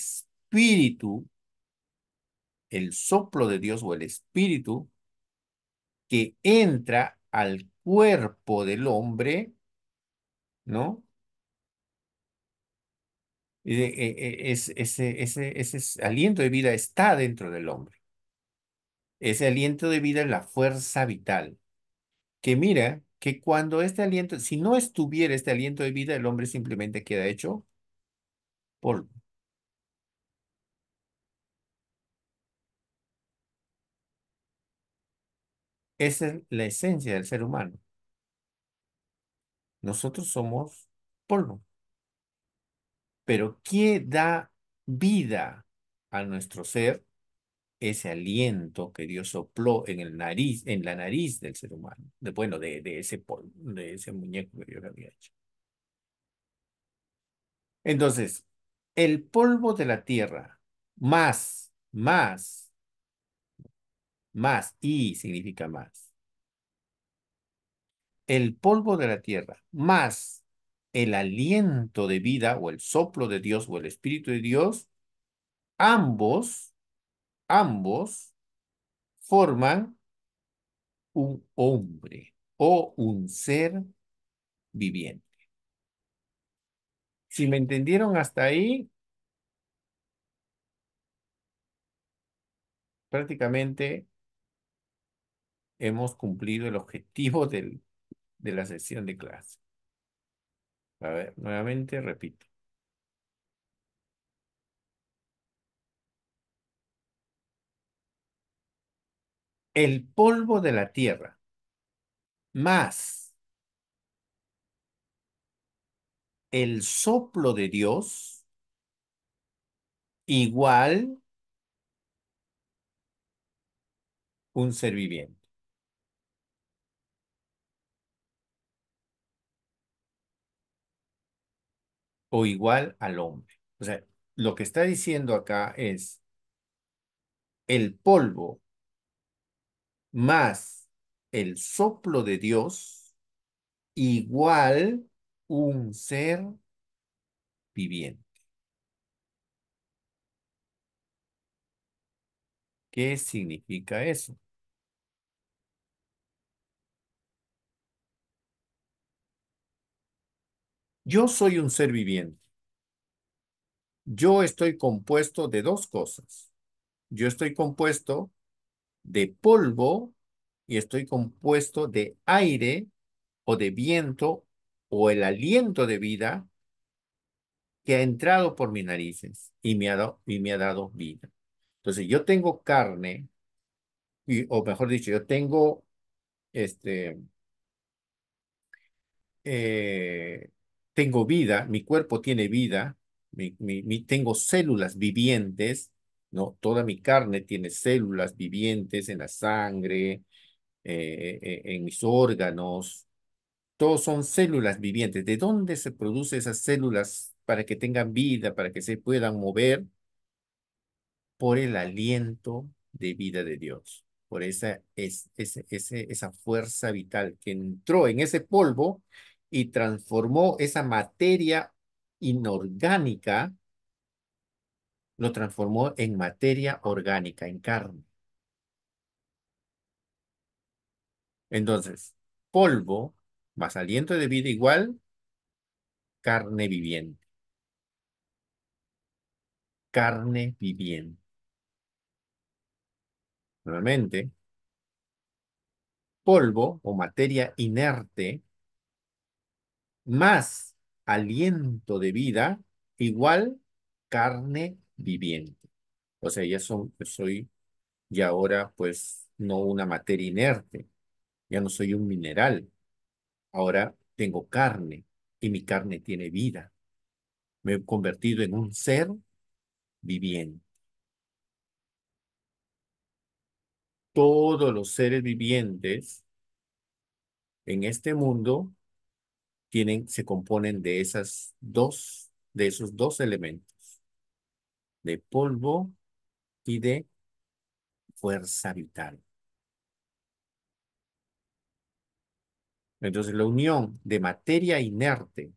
soplo de Dios o el espíritu que entra al cuerpo del hombre, ¿no? Ese aliento de vida está dentro del hombre. Ese aliento de vida es la fuerza vital. Que mira que cuando este aliento, si no estuviera este aliento de vida, el hombre simplemente queda hecho polvo. Esa es la esencia del ser humano. Nosotros somos polvo. Pero ¿qué da vida a nuestro ser? Ese aliento que Dios sopló en la nariz del ser humano. Bueno, de ese polvo, de ese muñeco que Dios había hecho. Entonces, el polvo de la tierra, y significa más. El polvo de la tierra, más el aliento de vida o el soplo de Dios o el Espíritu de Dios, ambos, ambos forman un hombre o un ser viviente. Si me entendieron hasta ahí, prácticamente hemos cumplido el objetivo de la sesión de clase. A ver, nuevamente repito. El polvo de la tierra más el soplo de Dios igual un ser viviente o igual al hombre. O sea, lo que está diciendo acá es el polvo más el soplo de Dios igual un ser viviente. ¿Qué significa eso? Yo soy un ser viviente. Yo estoy compuesto de dos cosas. Yo estoy compuesto de polvo y estoy compuesto de aire o de viento o el aliento de vida que ha entrado por mis narices y me ha dado vida. Entonces yo tengo carne, o mejor dicho, yo tengo este, tengo vida, mi cuerpo tiene vida, tengo células vivientes, ¿no? Toda mi carne tiene células vivientes en la sangre, en mis órganos, Todos son células vivientes. ¿De dónde se producen esas células para que tengan vida, para que se puedan mover? Por el aliento de vida de Dios, por esa fuerza vital que entró en ese polvo y transformó esa materia inorgánica, lo transformó en materia orgánica, en carne. Entonces, polvo más aliento de vida igual carne viviente, carne viviente. Nuevamente, polvo o materia inerte más aliento de vida igual carne viviente. O sea, yo soy ya ahora pues no una materia inerte, ya no soy un mineral, ahora tengo carne y mi carne tiene vida. Me he convertido en un ser viviente. Todos los seres vivientes en este mundo se componen de esos dos elementos, de polvo y de fuerza vital. Entonces, la unión de materia inerte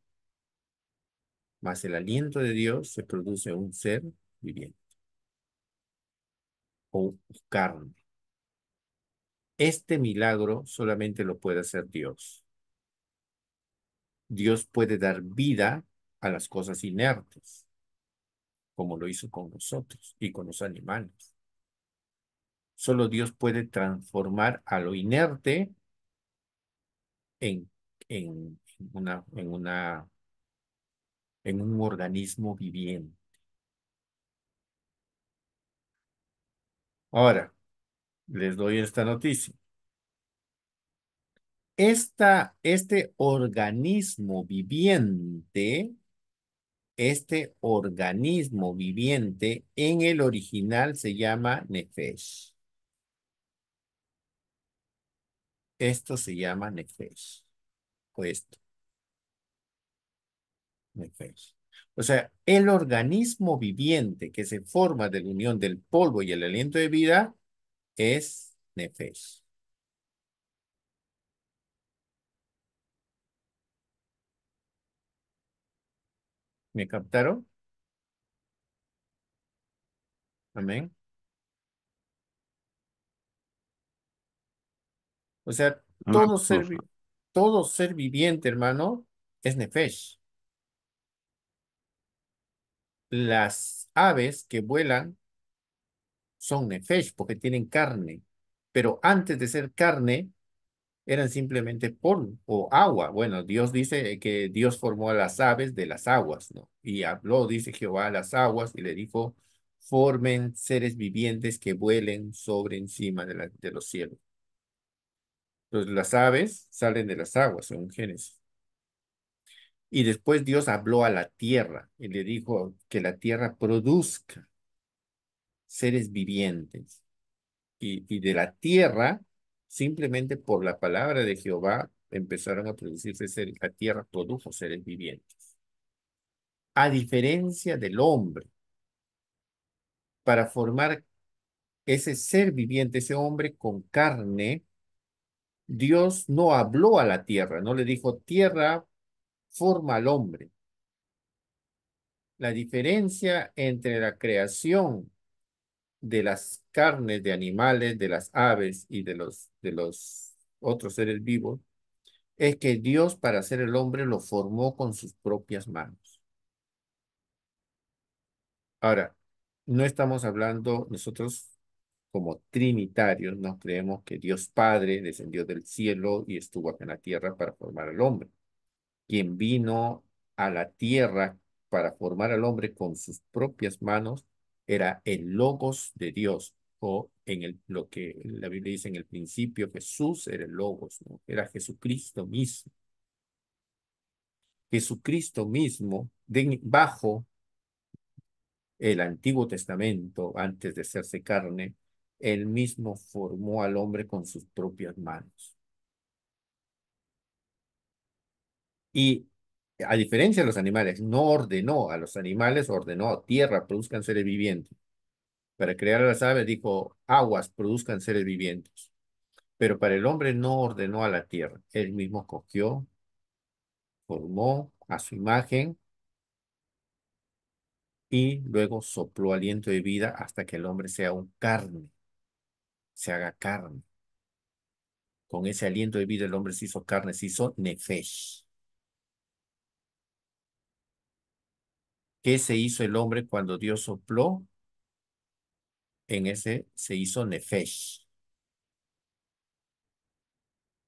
más el aliento de Dios se produce un ser viviente o carne. Este milagro solamente lo puede hacer Dios. Dios puede dar vida a las cosas inertes, como lo hizo con nosotros y con los animales. Solo Dios puede transformar a lo inerte en, en un organismo viviente. Ahora, les doy esta noticia. Este organismo viviente en el original se llama nefesh. Esto se llama nefesh, o esto, nefesh. O sea, el organismo viviente que se forma de la unión del polvo y el aliento de vida es nefesh. ¿Me captaron? Amén. O sea, Amén, profe. todo ser viviente, hermano, es nefesh. Las aves que vuelan son nefesh porque tienen carne, pero antes de ser carne eran simplemente polvo o agua. Bueno, Dios dice que Dios formó a las aves de las aguas, ¿no? Y habló, dice Jehová, a las aguas y le dijo, formen seres vivientes que vuelen sobre encima de los cielos. Entonces las aves salen de las aguas, según Génesis. Y después Dios habló a la tierra y le dijo que la tierra produzca seres vivientes. Y de la tierra, simplemente por la palabra de Jehová, empezaron a producirse seres, la tierra produjo seres vivientes. A diferencia del hombre, para formar ese ser viviente, ese hombre con carne, Dios no habló a la tierra, no le dijo, tierra, forma al hombre. La diferencia entre la creación de las carnes de animales, de las aves y de los otros seres vivos, es que Dios para hacer el hombre lo formó con sus propias manos. Ahora, no estamos hablando nosotros como trinitarios, no creemos que Dios Padre descendió del cielo y estuvo acá en la tierra para formar al hombre. Quien vino a la tierra para formar al hombre con sus propias manos era el Logos de Dios, o lo que la Biblia dice en el principio, Jesús era el Logos, ¿no? Era Jesucristo mismo. Jesucristo mismo, bajo el Antiguo Testamento, antes de hacerse carne, él mismo formó al hombre con sus propias manos. Y a diferencia de los animales, no ordenó a los animales, ordenó a tierra, produzcan seres vivientes. Para crear a las aves dijo, aguas, produzcan seres vivientes. Pero para el hombre no ordenó a la tierra. Él mismo cogió, formó a su imagen y luego sopló aliento de vida hasta que el hombre sea un carne, se haga carne. Con ese aliento de vida el hombre se hizo carne, se hizo nefesh. ¿Qué se hizo el hombre cuando Dios sopló? En ese se hizo nefesh.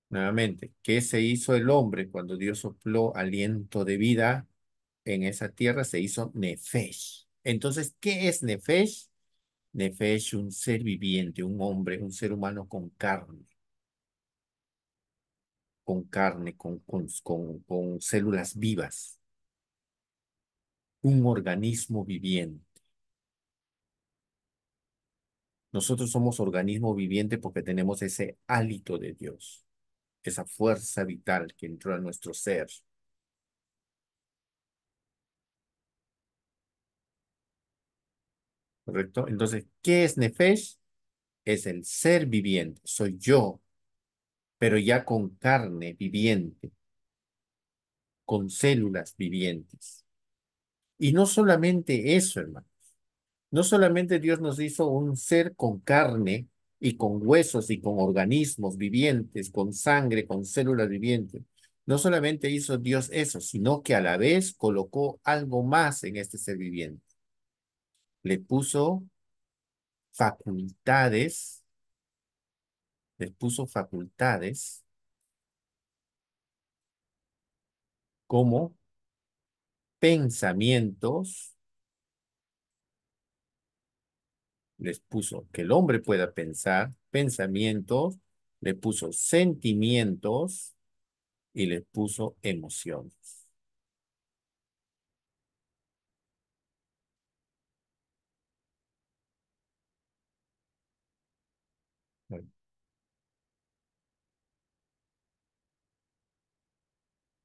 Nuevamente, ¿qué se hizo el hombre cuando Dios sopló aliento de vida en esa tierra? Se hizo nefesh. Entonces, ¿qué es nefesh? Nefesh, un ser viviente, un hombre, un ser humano con carne, con células vivas, un organismo viviente. Nosotros somos organismo viviente porque tenemos ese hálito de Dios, esa fuerza vital que entró a nuestro ser, ¿correcto? Entonces, ¿qué es nefesh? Es el ser viviente, soy yo, pero ya con carne viviente, con células vivientes. Y no solamente eso, hermano. No solamente Dios nos hizo un ser con carne y con huesos y con organismos vivientes, con sangre, con células vivientes. No solamente hizo Dios eso, sino que a la vez colocó algo más en este ser viviente. Le puso facultades, le puso facultades como pensamientos, les puso que el hombre pueda pensar, pensamientos, le puso sentimientos y le puso emociones.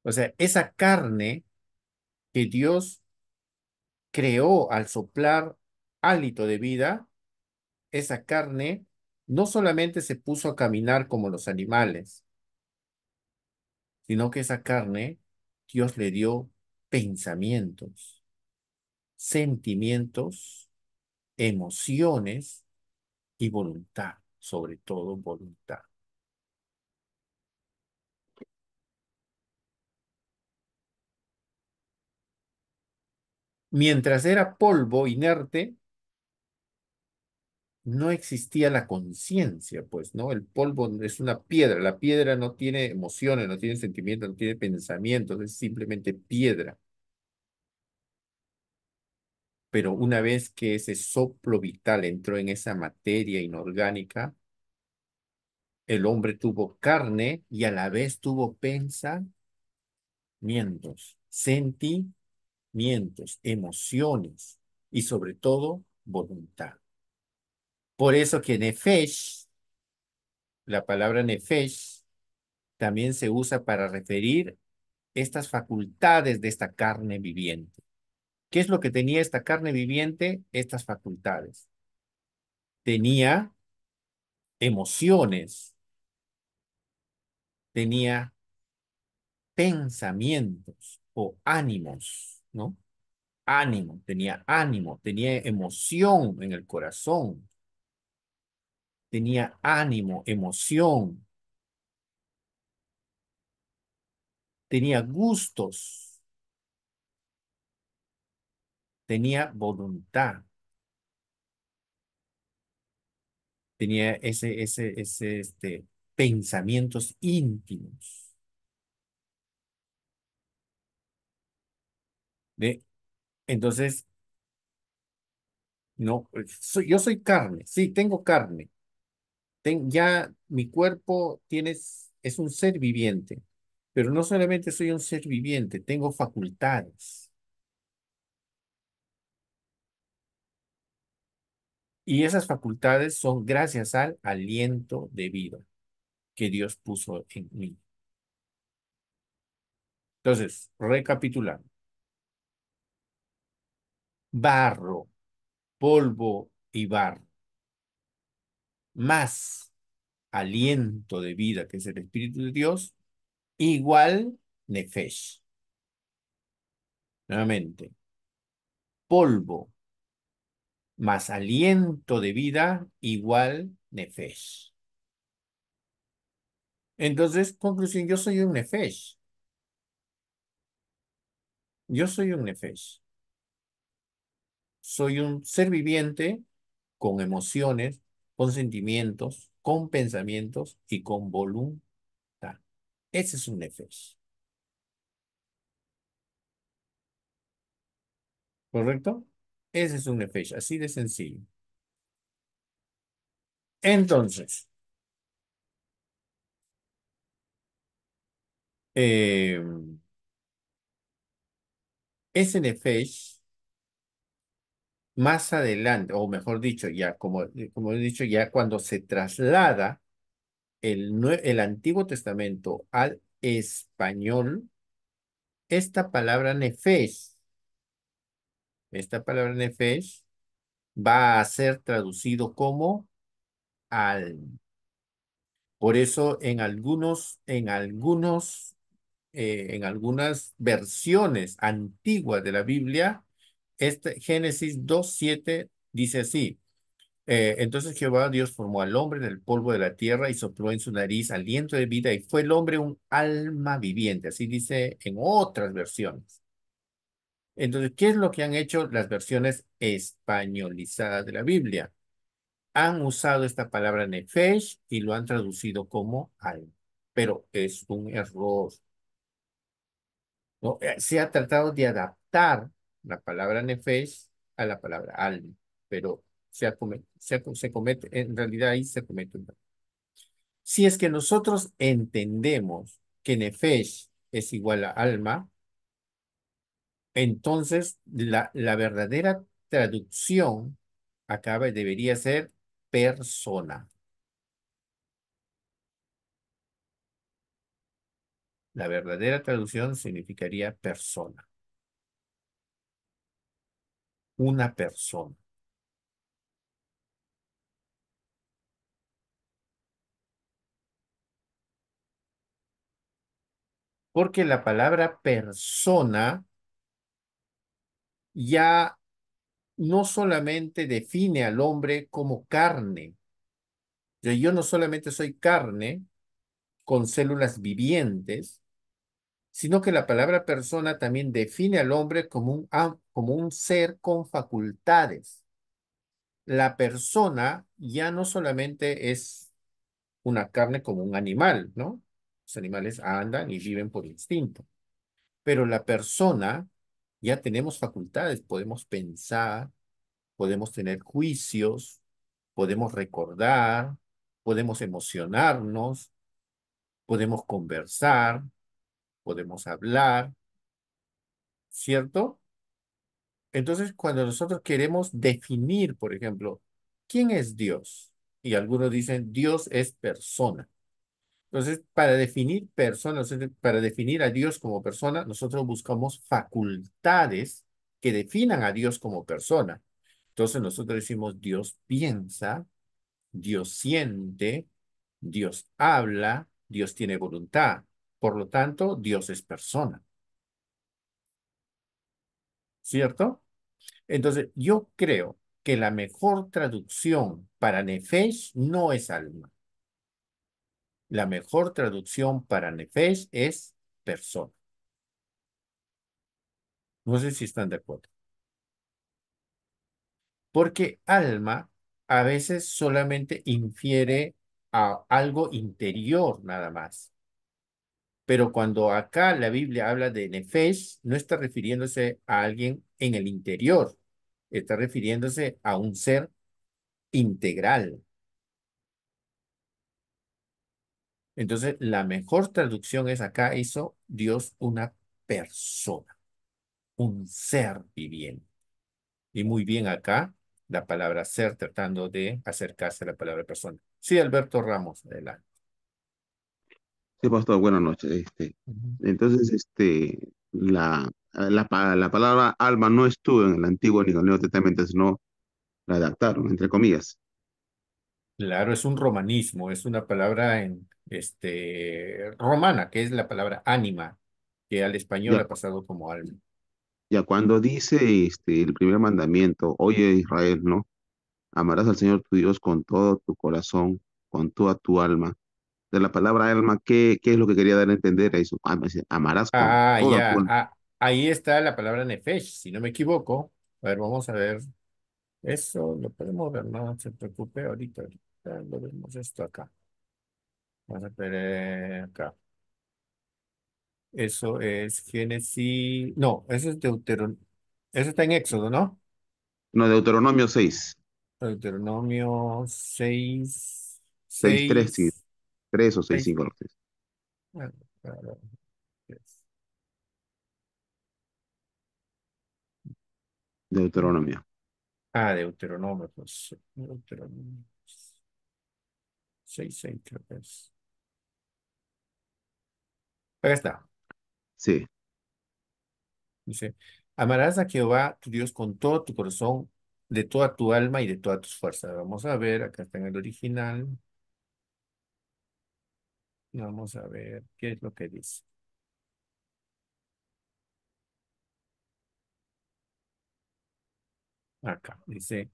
O sea, esa carne que Dios creó al soplar hálito de vida, esa carne no solamente se puso a caminar como los animales, sino que esa carne Dios le dio pensamientos, sentimientos, emociones y voluntad, sobre todo voluntad. Mientras era polvo inerte, no existía la conciencia, pues, ¿no? El polvo es una piedra, la piedra no tiene emociones, no tiene sentimientos, no tiene pensamientos, es simplemente piedra. Pero una vez que ese soplo vital entró en esa materia inorgánica, el hombre tuvo carne y a la vez tuvo pensamientos, sentimientos, emociones y sobre todo voluntad. Por eso que nefesh, la palabra nefesh, también se usa para referir estas facultades de esta carne viviente. ¿Qué es lo que tenía esta carne viviente? Estas facultades. Tenía emociones, tenía pensamientos o ánimos, ¿no? Ánimo, tenía emoción en el corazón, tenía ánimo, emoción, tenía gustos, tenía voluntad, tenía pensamientos íntimos. ¿Ve? Entonces, no, yo soy carne, sí, tengo carne. Ya mi cuerpo es un ser viviente, pero no solamente soy un ser viviente, tengo facultades. Y esas facultades son gracias al aliento de vida que Dios puso en mí. Entonces, recapitulando. Barro, polvo y barro, más aliento de vida, que es el Espíritu de Dios, igual nefesh. Nuevamente, polvo más aliento de vida igual nefesh. Entonces, conclusión, yo soy un nefesh. Yo soy un nefesh. Soy un ser viviente con emociones, con sentimientos, con pensamientos y con voluntad. Ese es un nefesh. ¿Correcto? Ese es un nefesh, así de sencillo. Entonces, eh, ese nefesh, más adelante, o mejor dicho, ya como he dicho, ya cuando se traslada el Antiguo Testamento al español, esta palabra nefesh, esta palabra nefesh va a ser traducido como alma. Por eso en algunas versiones antiguas de la Biblia, este Génesis 2:7 dice así. Entonces Jehová Dios formó al hombre del polvo de la tierra y sopló en su nariz aliento de vida y fue el hombre un alma viviente. Así dice en otras versiones. Entonces, ¿qué es lo que han hecho las versiones españolizadas de la Biblia? Han usado esta palabra nefesh y lo han traducido como alma. Pero es un error, ¿no? Se ha tratado de adaptar la palabra nefesh a la palabra alma, pero se comete, en realidad ahí se comete un error. Si es que nosotros entendemos que nefesh es igual a alma, entonces la verdadera traducción debería ser persona. La verdadera traducción significaría persona, una persona. Porque la palabra persona ya no solamente define al hombre como carne. Yo no solamente soy carne con células vivientes, sino que la palabra persona también define al hombre como un ser con facultades. La persona ya no solamente es una carne como un animal, ¿no? Los animales andan y viven por instinto, pero la persona ya tenemos facultades, podemos pensar, podemos tener juicios, podemos recordar, podemos emocionarnos, podemos conversar, podemos hablar, ¿cierto? Entonces, cuando nosotros queremos definir, por ejemplo, ¿quién es Dios? Y algunos dicen, Dios es persona. Entonces, para definir personas, para definir a Dios como persona, nosotros buscamos facultades que definan a Dios como persona. Entonces, nosotros decimos, Dios piensa, Dios siente, Dios habla, Dios tiene voluntad. Por lo tanto, Dios es persona, ¿cierto? Entonces, yo creo que la mejor traducción para nefesh no es alma. La mejor traducción para nefesh es persona. No sé si están de acuerdo. Porque alma a veces solamente infiere a algo interior nada más. Pero cuando acá la Biblia habla de nefesh, no está refiriéndose a alguien en el interior, está refiriéndose a un ser integral. Entonces, la mejor traducción es acá hizo Dios una persona, un ser viviente. Y muy bien acá la palabra ser tratando de acercarse a la palabra persona. Sí, Alberto Ramos, adelante. Sí, pastor, buenas noches. Ujú. Entonces, la palabra alma no estuvo en el Antiguo ni en el Nuevo Testamento, sino la adaptaron, entre comillas. Claro, es un romanismo, es una palabra en romana, que es la palabra ánima, que al español Ya, ha pasado como alma. ya cuando dice el primer mandamiento, oye Israel, ¿no? Amarás al Señor tu Dios con todo tu corazón, con toda tu alma. De la palabra alma, ¿qué es lo que quería dar a entender? Eso, dice, amarás con Ah, toda tu ya, alma. ahí está la palabra nefesh, si no me equivoco. A ver, vamos a ver. Eso lo podemos ver, no se preocupe, ahorita lo vemos esto acá. Vamos a ver acá. Eso es Génesis, no, eso es Deuteronomio, eso está en Éxodo, ¿no? No, Deuteronomio 6, Deuteronomio 6, 6, 3, sí, 6, 3 o 6, 6. 5, no sé. Ah, claro, es- Deuteronomio. Deuteronomio, pues, Deuteronomio 6, 6, creo que es. Acá está. Sí. Dice, amarás a Jehová tu Dios con todo tu corazón, de toda tu alma y de todas tus fuerzas. Vamos a ver, acá está en el original. Y vamos a ver qué es lo que dice. Acá dice,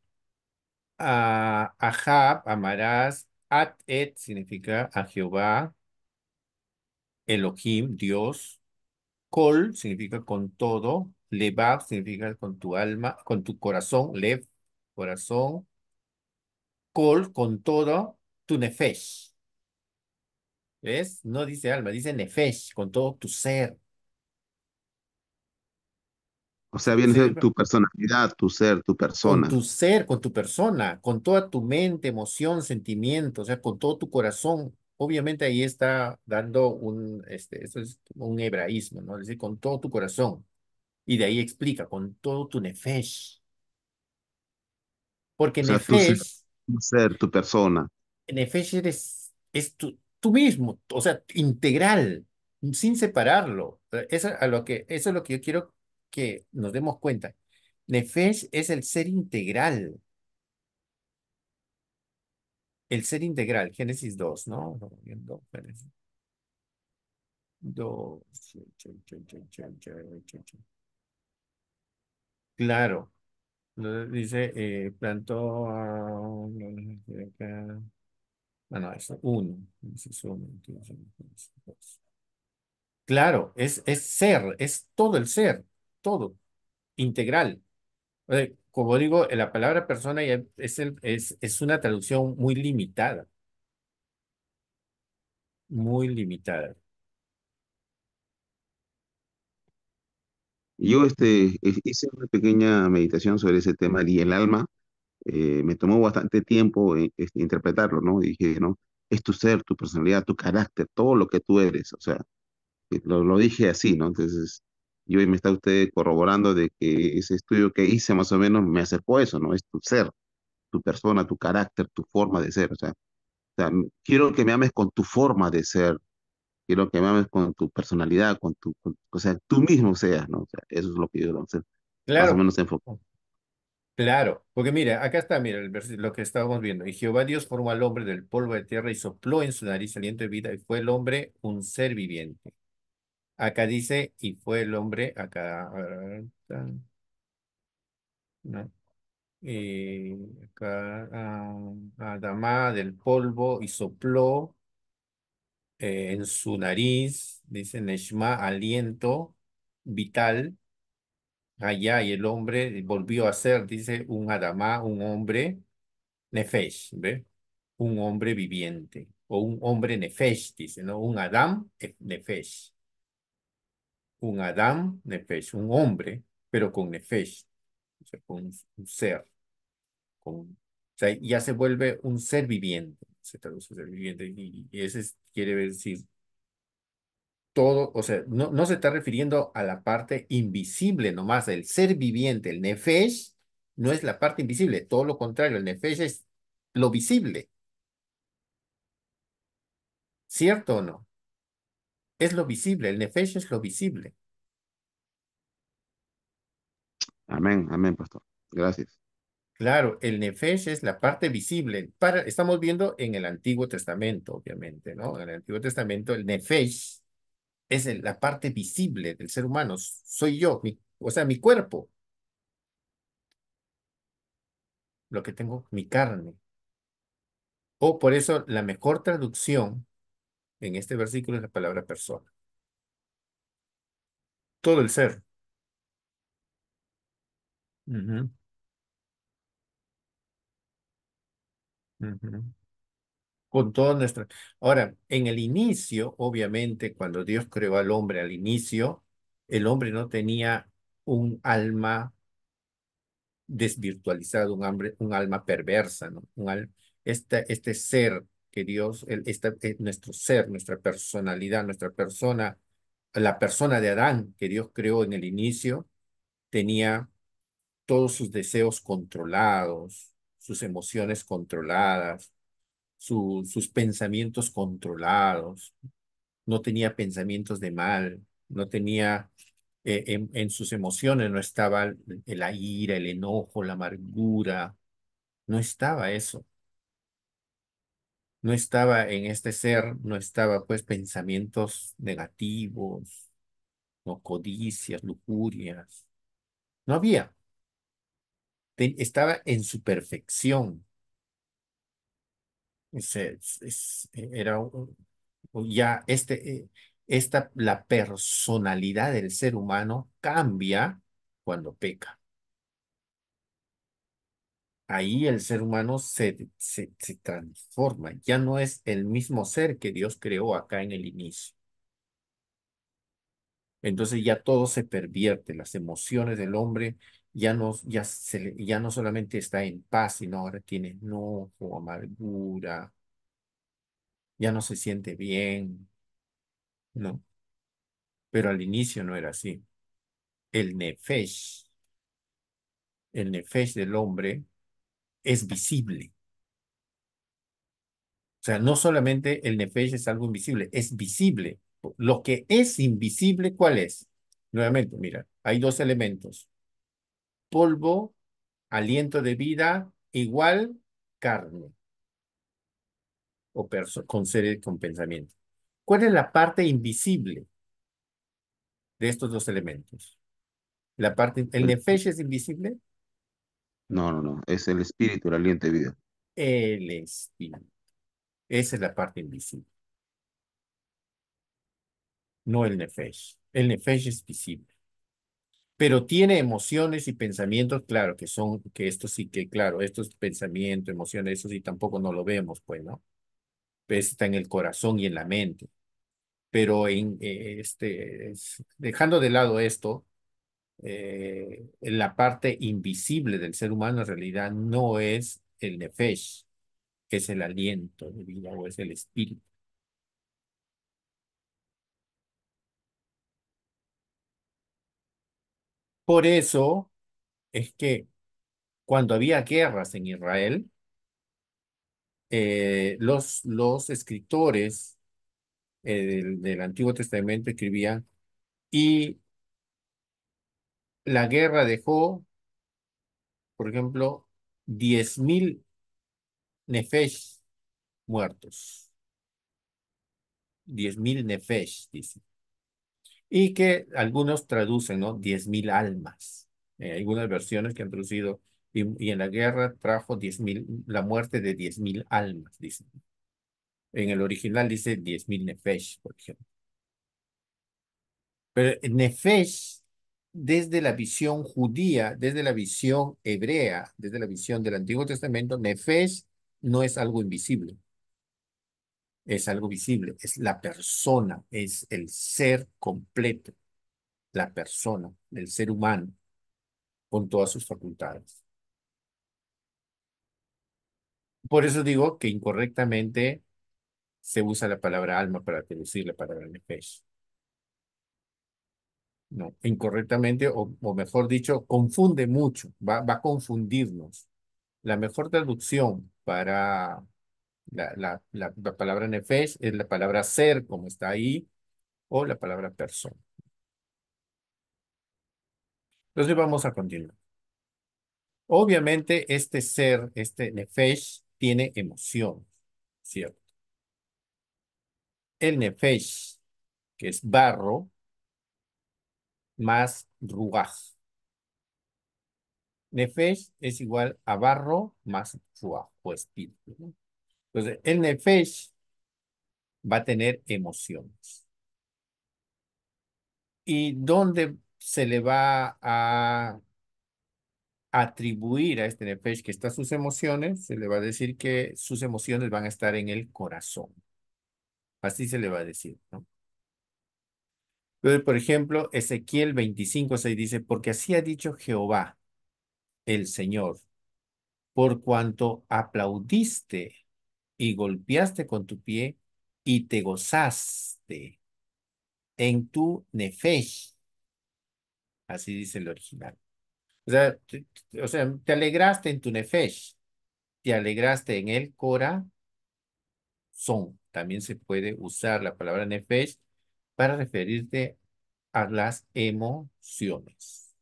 a Ahab amarás, at et significa a Jehová, Elohim, Dios, Kol significa con todo, Lebab significa con tu alma, con tu corazón, Lev, corazón, Kol con todo, tu nefesh. ¿Ves? No dice alma, dice nefesh, con todo tu ser. O sea, viene a ser Significa tu personalidad, tu ser, tu con persona. tu ser, con tu persona, con toda tu mente, emoción, sentimiento, o sea, con todo tu corazón. Obviamente ahí está dando eso es un hebraísmo, ¿no? Es decir, con todo tu corazón. Y de ahí explica, con todo tu nefesh. Porque O sea, tu ser, nefesh, tu persona. nefesh es tú mismo, o sea, integral, sin separarlo. Eso es lo que yo quiero que nos demos cuenta. Nefesh es el ser integral. El ser integral, Génesis 2, ¿no? Vamos viendo, Génesis 2. Claro, dice, plantó. No, es uno. Es uno, entonces, dos. Claro, es ser, es todo el ser, todo, integral. Como digo, la palabra persona ya es una traducción muy limitada, muy limitada. Yo hice una pequeña meditación sobre ese tema y el alma me tomó bastante tiempo interpretarlo, ¿no? Y dije, ¿no? Es tu ser, tu personalidad, tu carácter, todo lo que tú eres. O sea, lo dije así, ¿no? Entonces, y hoy me está usted corroborando de que ese estudio que hice más o menos me acercó a eso, ¿no? Es tu ser, tu persona, tu carácter, tu forma de ser. O sea, quiero que me ames con tu forma de ser, quiero que me ames con tu personalidad, o sea, tú mismo seas, ¿no? O sea, eso es lo que yo quiero hacer, más o Claro. menos enfocado. Claro, porque mira, acá está, mira, lo que estábamos viendo. Y Jehová Dios formó al hombre del polvo de tierra y sopló en su nariz aliento de vida, y fue el hombre un ser viviente. Acá dice, y fue el hombre, acá, a ver, no, acá, Adamá del polvo y sopló en su nariz, dice Neshma, aliento vital, allá, y el hombre volvió a ser, dice, un Adamá, un hombre. Nefesh, ¿ve? Un hombre viviente, o un hombre nefesh, dice, ¿no? Un Adam nefesh, un Adam nefesh, un hombre, pero con nefesh, o sea, con un ser, o sea, ya se vuelve un ser viviente, se traduce ser viviente, y ese quiere decir todo, o sea, no se está refiriendo a la parte invisible nomás, el ser viviente, el nefesh no es la parte invisible, todo lo contrario, el nefesh es lo visible, ¿cierto o no? Es lo visible, el nefesh es lo visible. Amén, amén, pastor. Gracias. Claro, el nefesh es la parte visible. Estamos viendo en el Antiguo Testamento, obviamente, ¿no? En el Antiguo Testamento, el nefesh es la parte visible del ser humano. Soy yo, o sea, mi cuerpo, lo que tengo, mi carne. O por eso la mejor traducción en este versículo es la palabra persona. Todo el ser. Ujú, ujú. Con toda nuestra... Ahora, en el inicio, obviamente, cuando Dios creó al hombre al inicio, el hombre no tenía un alma desvirtualizado, un alma perversa, ¿no? Este ser que Dios, nuestro ser, nuestra personalidad, nuestra persona, la persona de Adán que Dios creó en el inicio, tenía todos sus deseos controlados, sus emociones controladas, sus pensamientos controlados, no tenía pensamientos de mal, no tenía, en sus emociones no estaba la ira, el enojo, la amargura, no estaba eso, no estaba en este ser, no estaba pues pensamientos negativos, no codicias, lujurias, no había, estaba en su perfección. Era ya la personalidad del ser humano cambia cuando peca. Ahí el ser humano se transforma, ya no es el mismo ser que Dios creó acá en el inicio. Entonces ya todo se pervierte, las emociones del hombre ya no solamente está en paz, sino ahora tiene enojo, amargura, ya no se siente bien, ¿no? Pero al inicio no era así. El nefesh, el nefesh del hombre es visible. O sea, no solamente el nefesh es algo invisible, es visible. Lo que es invisible, ¿cuál es? Nuevamente, mira, hay dos elementos. Polvo, aliento de vida, igual carne o con seres con pensamiento. ¿Cuál es la parte invisible de estos dos elementos? El El- nefesh es invisible, no, no, no. Es el espíritu, el aliento de vida. el espíritu. Esa es la parte invisible, no el nefesh. El nefesh es visible, pero tiene emociones y pensamientos, claro, que esto sí que, claro, estos pensamientos, emociones, eso sí tampoco no lo vemos, pues, ¿no? Pues está en el corazón y en la mente. Pero dejando de lado esto, en la parte invisible del ser humano en realidad no es el nefesh, es el aliento de vida o es el espíritu. Por eso es que cuando había guerras en Israel, los escritores del Antiguo Testamento escribían, y la guerra dejó, por ejemplo, 10.000 nefesh muertos, 10.000 nefesh, dice. Y que algunos traducen, ¿no? 10.000 almas. Algunas versiones que han traducido, y en la guerra trajo 10.000, la muerte de 10.000 almas, dice. En el original dice 10.000 nefesh, por ejemplo. Pero nefesh, desde la visión judía, desde la visión hebrea, desde la visión del Antiguo Testamento, nefesh no es algo invisible, es algo visible, es la persona, es el ser completo, la persona, el ser humano, con todas sus facultades. Por eso digo que incorrectamente se usa la palabra alma para traducir la palabra nefesh. No, incorrectamente, o mejor dicho, confunde mucho, va a confundirnos. La mejor traducción para la palabra nefesh es la palabra ser, como está ahí, o la palabra persona. Entonces vamos a continuar. Obviamente este ser, este nefesh, tiene emociones, ¿cierto? El nefesh, que es barro, más ruaj. Nefesh es igual a barro más ruaj, o espíritu, ¿no? Entonces, el nefesh va a tener emociones. ¿Y dónde se le va a atribuir a este nefesh que está sus emociones? Se le va a decir que sus emociones van a estar en el corazón. Así se le va a decir, ¿no? Entonces, por ejemplo, Ezequiel 25:6 dice, porque así ha dicho Jehová, el Señor, por cuanto aplaudiste y golpeaste con tu pie y te gozaste en tu nefesh. Así dice el original. O sea, te alegraste en tu nefesh, te alegraste en el corazón. También se puede usar la palabra nefesh para referirte a las emociones.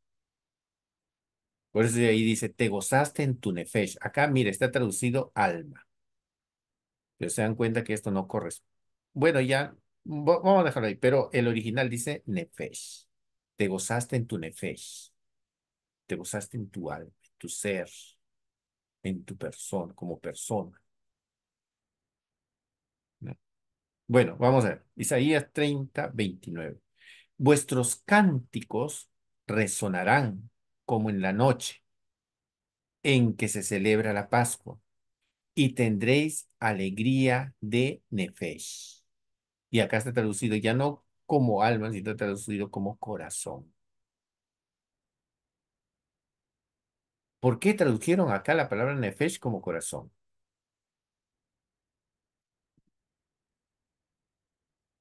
Por eso ahí dice, te gozaste en tu nefesh. Acá, mire, está traducido alma. Pero se dan cuenta que esto no corresponde. Bueno, ya, vamos a dejarlo ahí. Pero el original dice nefesh. Te gozaste en tu nefesh. Te gozaste en tu alma, en tu ser, en tu persona, como persona, ¿no? Bueno, vamos a ver. Isaías 30:29. Vuestros cánticos resonarán como en la noche en que se celebra la Pascua y tendréis alegría de nefesh. Y acá está traducido ya no como alma, sino traducido como corazón. ¿Por qué tradujeron acá la palabra nefesh como corazón?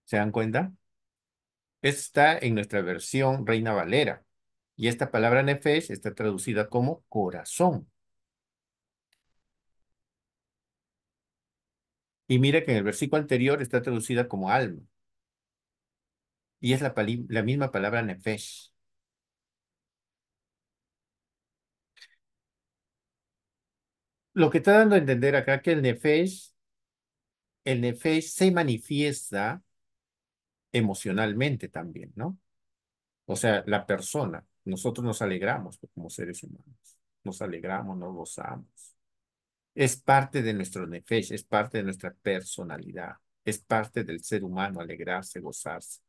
¿Se dan cuenta? Está en nuestra versión Reina Valera. Y esta palabra nefesh está traducida como corazón. Y mira que en el versículo anterior está traducida como alma. Y es la misma palabra nefesh. Lo que está dando a entender acá que el nefesh se manifiesta emocionalmente también, ¿no? O sea, la persona, nosotros nos alegramos pues, como seres humanos. Nos alegramos, nos gozamos. Es parte de nuestro nefesh, es parte de nuestra personalidad, es parte del ser humano alegrarse, gozarse.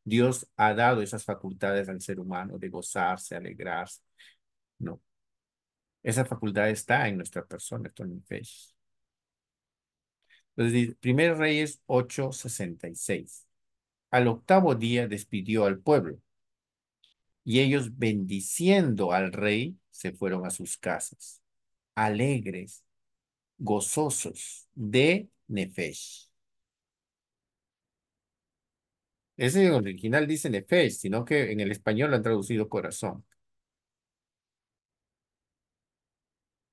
Dios ha dado esas facultades al ser humano de gozarse, alegrarse. No, esa facultad está en nuestra persona, nuestro nefesh. Entonces, dice, Primer Reyes 8:66. Al octavo día despidió al pueblo y ellos bendiciendo al rey se fueron a sus casas, alegres, gozosos de nefesh. Ese en el original dice nefesh, sino que en el español lo han traducido corazón,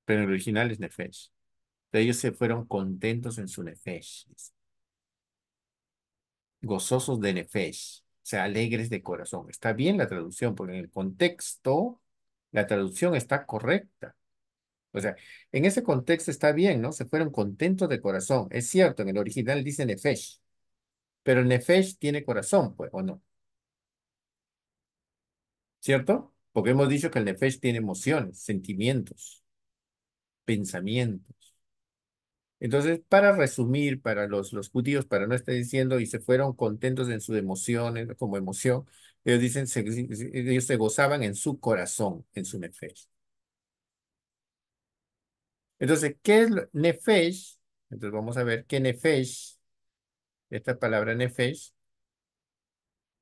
pero en el original es nefesh. Ellos se fueron contentos en su nefesh, gozosos de nefesh, o sea, alegres de corazón. Está bien la traducción, porque en el contexto la traducción está correcta. O sea, en ese contexto está bien, ¿no? Se fueron contentos de corazón. Es cierto, en el original dice nefesh, pero el nefesh tiene corazón, pues, ¿o no? ¿Cierto? Porque hemos dicho que el nefesh tiene emociones, sentimientos, pensamientos. Entonces, para resumir, para los judíos, para no estar diciendo, y se fueron contentos en sus emociones, como emoción, ellos dicen, ellos se gozaban en su corazón, en su nefesh. Entonces, ¿qué es nefesh? Entonces, vamos a ver qué nefesh, esta palabra nefesh,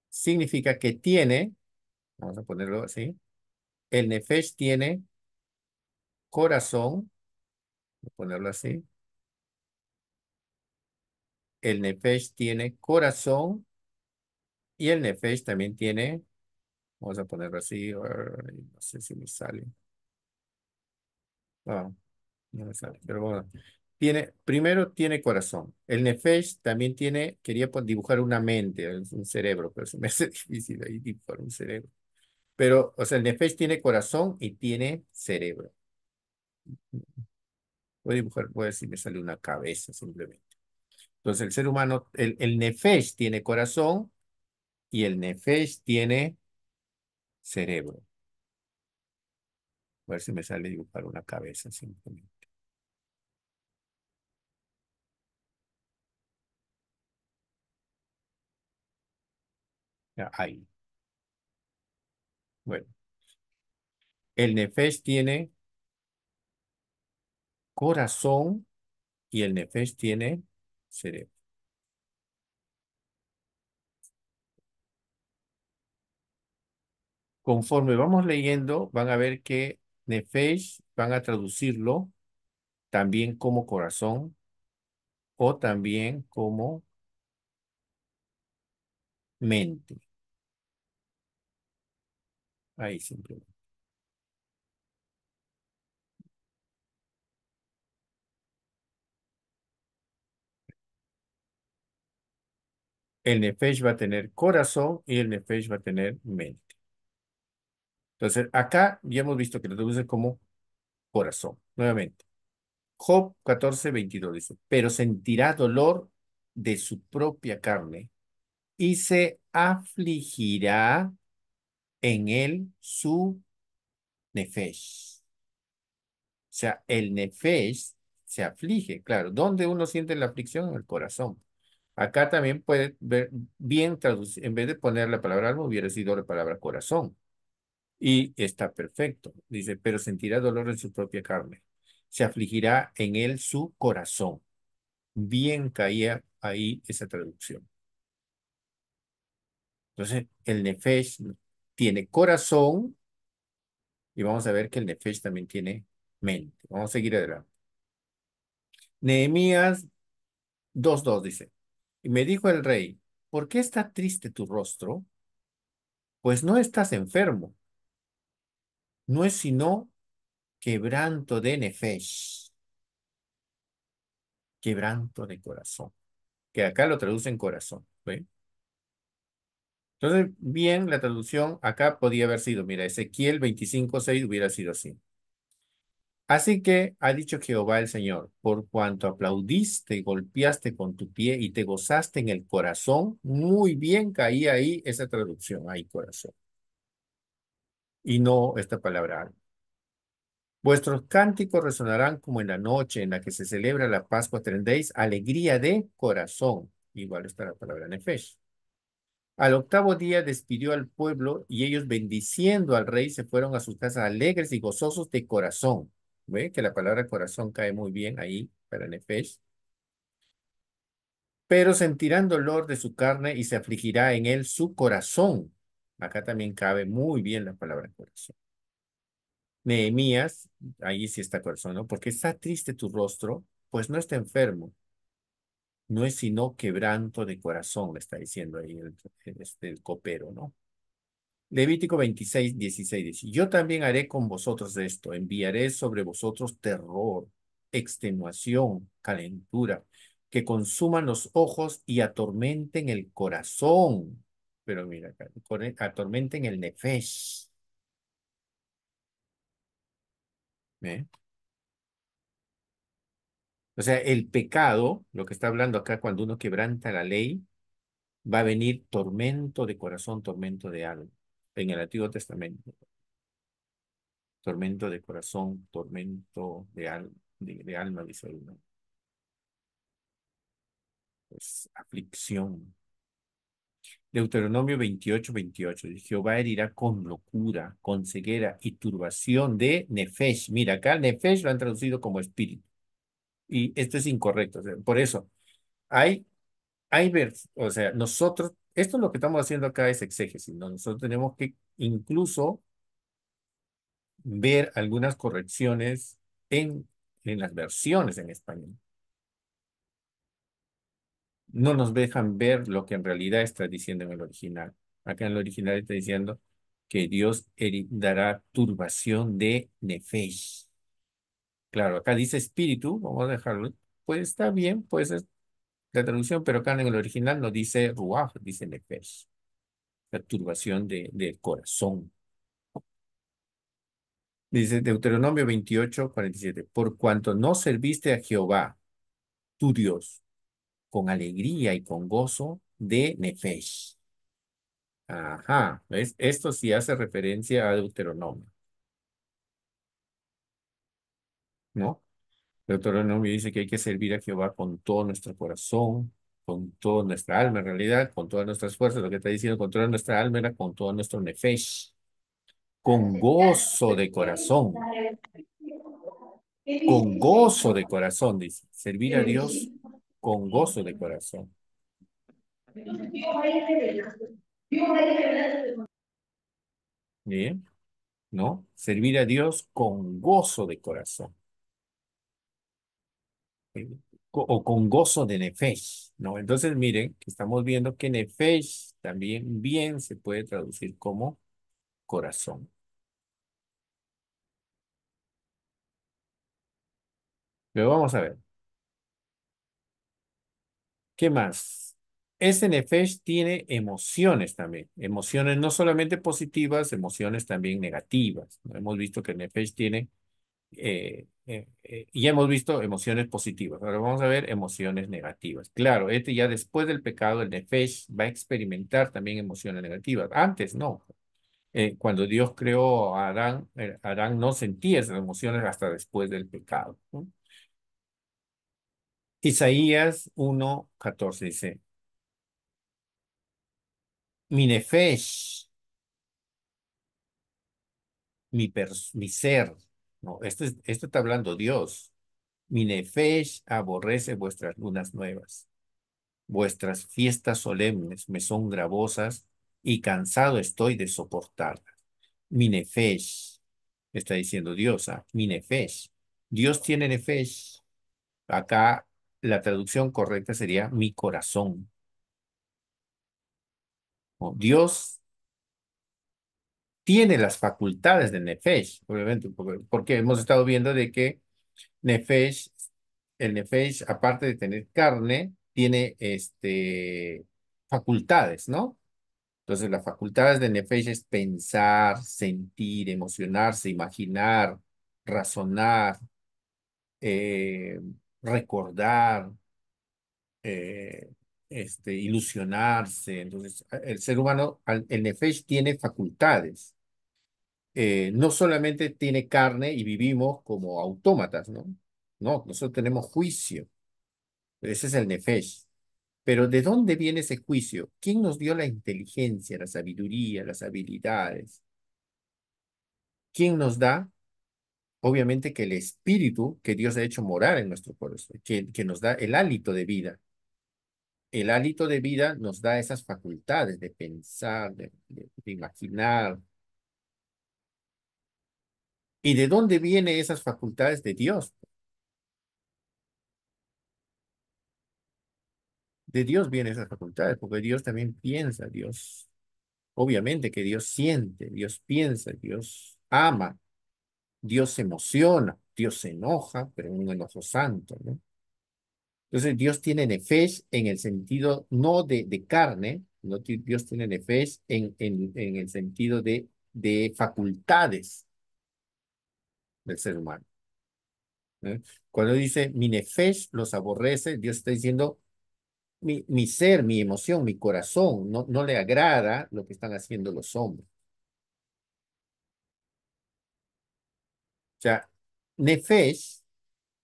significa que tiene, vamos a ponerlo así, el nefesh tiene corazón, voy a ponerlo así, el nefesh tiene corazón y el nefesh también tiene, vamos a ponerlo así, no sé si me sale. Ah, no me sale, pero bueno. Primero tiene corazón. El nefesh también tiene, quería dibujar una mente, un cerebro, pero se me hace difícil ahí dibujar un cerebro. Pero, o sea, el nefesh tiene corazón y tiene cerebro. Voy a dibujar, voy a ver si me sale una cabeza simplemente. Entonces, el ser humano, el nefesh tiene corazón y el nefesh tiene cerebro. A ver si me sale dibujar una cabeza simplemente. Ya, ahí. Bueno, el nefesh tiene corazón y el nefesh tiene cerebro. Conforme vamos leyendo, van a ver que nefesh van a traducirlo también como corazón o también como mente. Ahí simplemente. El nefesh va a tener corazón y el nefesh va a tener mente. Entonces, acá ya hemos visto que lo traduce como corazón. Nuevamente, Job 14:22 dice, pero sentirá dolor de su propia carne y se afligirá en él su nefesh. O sea, el nefesh se aflige, claro. ¿Dónde uno siente la aflicción? En el corazón. Acá también puede ver bien traducir, en vez de poner la palabra alma, hubiera sido la palabra corazón. Y está perfecto. Dice, pero sentirá dolor en su propia carne. Se afligirá en él su corazón. Bien caía ahí esa traducción. Entonces, el nefesh tiene corazón y vamos a ver que el nefesh también tiene mente. Vamos a seguir adelante. Nehemías 2:2 dice, y me dijo el rey, ¿por qué está triste tu rostro? Pues no estás enfermo, no es sino quebranto de nefesh, quebranto de corazón, que acá lo traducen corazón, ¿ve? Entonces, bien, la traducción acá podía haber sido, mira, Ezequiel 25:6 hubiera sido así. Así que ha dicho Jehová el Señor, por cuanto aplaudiste y golpeaste con tu pie y te gozaste en el corazón, muy bien caía ahí esa traducción, ahí corazón, y no esta palabra. Vuestros cánticos resonarán como en la noche en la que se celebra la Pascua, tendréis alegría de corazón. Igual está la palabra nefesh. Al octavo día despidió al pueblo y ellos bendiciendo al rey se fueron a sus casas alegres y gozosos de corazón. ¿Ve que la palabra corazón cae muy bien ahí para nefesh? Pero sentirán dolor de su carne y se afligirá en él su corazón. Acá también cabe muy bien la palabra corazón. Nehemías, ahí sí está corazón, ¿no? Porque está triste tu rostro, pues no está enfermo, no es sino quebranto de corazón, le está diciendo ahí el copero, ¿no? Levítico 26:16 dice, yo también haré con vosotros esto, enviaré sobre vosotros terror, extenuación, calentura, que consuman los ojos y atormenten el corazón. Pero mira, acá, atormenten el nefesh. ¿Eh? O sea, el pecado, lo que está hablando acá cuando uno quebranta la ley, va a venir tormento de corazón, tormento de alma. En el Antiguo Testamento, tormento de corazón, tormento de alma, dice ahí, ¿no? Pues aflicción. Deuteronomio 28:28. Dice, Jehová herirá con locura, con ceguera y turbación de nefesh. Mira, acá nefesh lo han traducido como espíritu. Y esto es incorrecto. O sea, por eso, hay o sea, nosotros, esto es lo que estamos haciendo acá es exégesis, ¿no? Nosotros tenemos que incluso ver algunas correcciones en las versiones en español. No nos dejan ver lo que en realidad está diciendo en el original. Acá en el original está diciendo que Dios dará turbación de nefesh. Claro, acá dice espíritu, vamos a dejarlo. pues está bien, pues es la traducción, pero acá en el original no dice ruaj, dice nefesh, la turbación del corazón. Dice Deuteronomio 28:47, por cuanto no serviste a Jehová, tu Dios, con alegría y con gozo de nefesh. Ajá, ¿ves? Esto sí hace referencia a Deuteronomio, ¿no? Deuteronomio dice que hay que servir a Jehová con todo nuestro corazón, con toda nuestra alma, en realidad, con todas nuestras fuerzas. Lo que está diciendo con toda nuestra alma era con todo nuestro nefesh, con gozo de corazón, con gozo de corazón, dice. Servir a Dios con gozo de corazón. Bien, ¿no? Servir a Dios con gozo de corazón. ¿Sí? O con gozo de nefesh, ¿no? Entonces, miren, que estamos viendo que nefesh también bien se puede traducir como corazón. Pero vamos a ver, ¿qué más? Ese nefesh tiene emociones también, emociones no solamente positivas, emociones también negativas, ¿no? Hemos visto que el nefesh tiene, y hemos visto emociones positivas. Ahora vamos a ver emociones negativas. Claro, este ya después del pecado, el nefesh va a experimentar también emociones negativas. Antes no. Cuando Dios creó a Adán, Adán no sentía esas emociones hasta después del pecado, ¿no? Isaías 1:14 dice, mi nefesh, mi ser, no, esto está hablando Dios. Mi nefesh aborrece vuestras lunas nuevas, vuestras fiestas solemnes me son gravosas y cansado estoy de soportarlas. Mi nefesh, está diciendo Dios, mi nefesh. Dios tiene nefesh. Acá la traducción correcta sería mi corazón. ¿No? Dios tiene las facultades de Nefesh, obviamente, porque hemos estado viendo de que Nefesh, el Nefesh, aparte de tener carne, tiene facultades, ¿no? Entonces, las facultades de Nefesh es pensar, sentir, emocionarse, imaginar, razonar, eh, recordar, eh, ilusionarse. Entonces, el ser humano, el Nefesh tiene facultades. No solamente tiene carne y vivimos como autómatas, ¿no? No, nosotros tenemos juicio. Ese es el Nefesh. Pero ¿de dónde viene ese juicio? ¿Quién nos dio la inteligencia, la sabiduría, las habilidades? ¿Quién nos da? Obviamente que el espíritu que Dios ha hecho morar en nuestro corazón, que nos da el hálito de vida. El hálito de vida nos da esas facultades de pensar, de imaginar. ¿Y de dónde vienen esas facultades de Dios? De Dios vienen esas facultades, porque Dios también piensa, Dios, obviamente que Dios siente, Dios piensa, Dios ama, Dios se emociona, Dios se enoja, pero un enojo santo, ¿no? Entonces Dios tiene nefesh en el sentido no de carne, no, Dios tiene nefesh en el sentido de facultades del ser humano, ¿eh? Cuando dice mi nefesh los aborrece, Dios está diciendo mi ser, mi emoción, mi corazón, no le agrada lo que están haciendo los hombres. O sea, nefesh,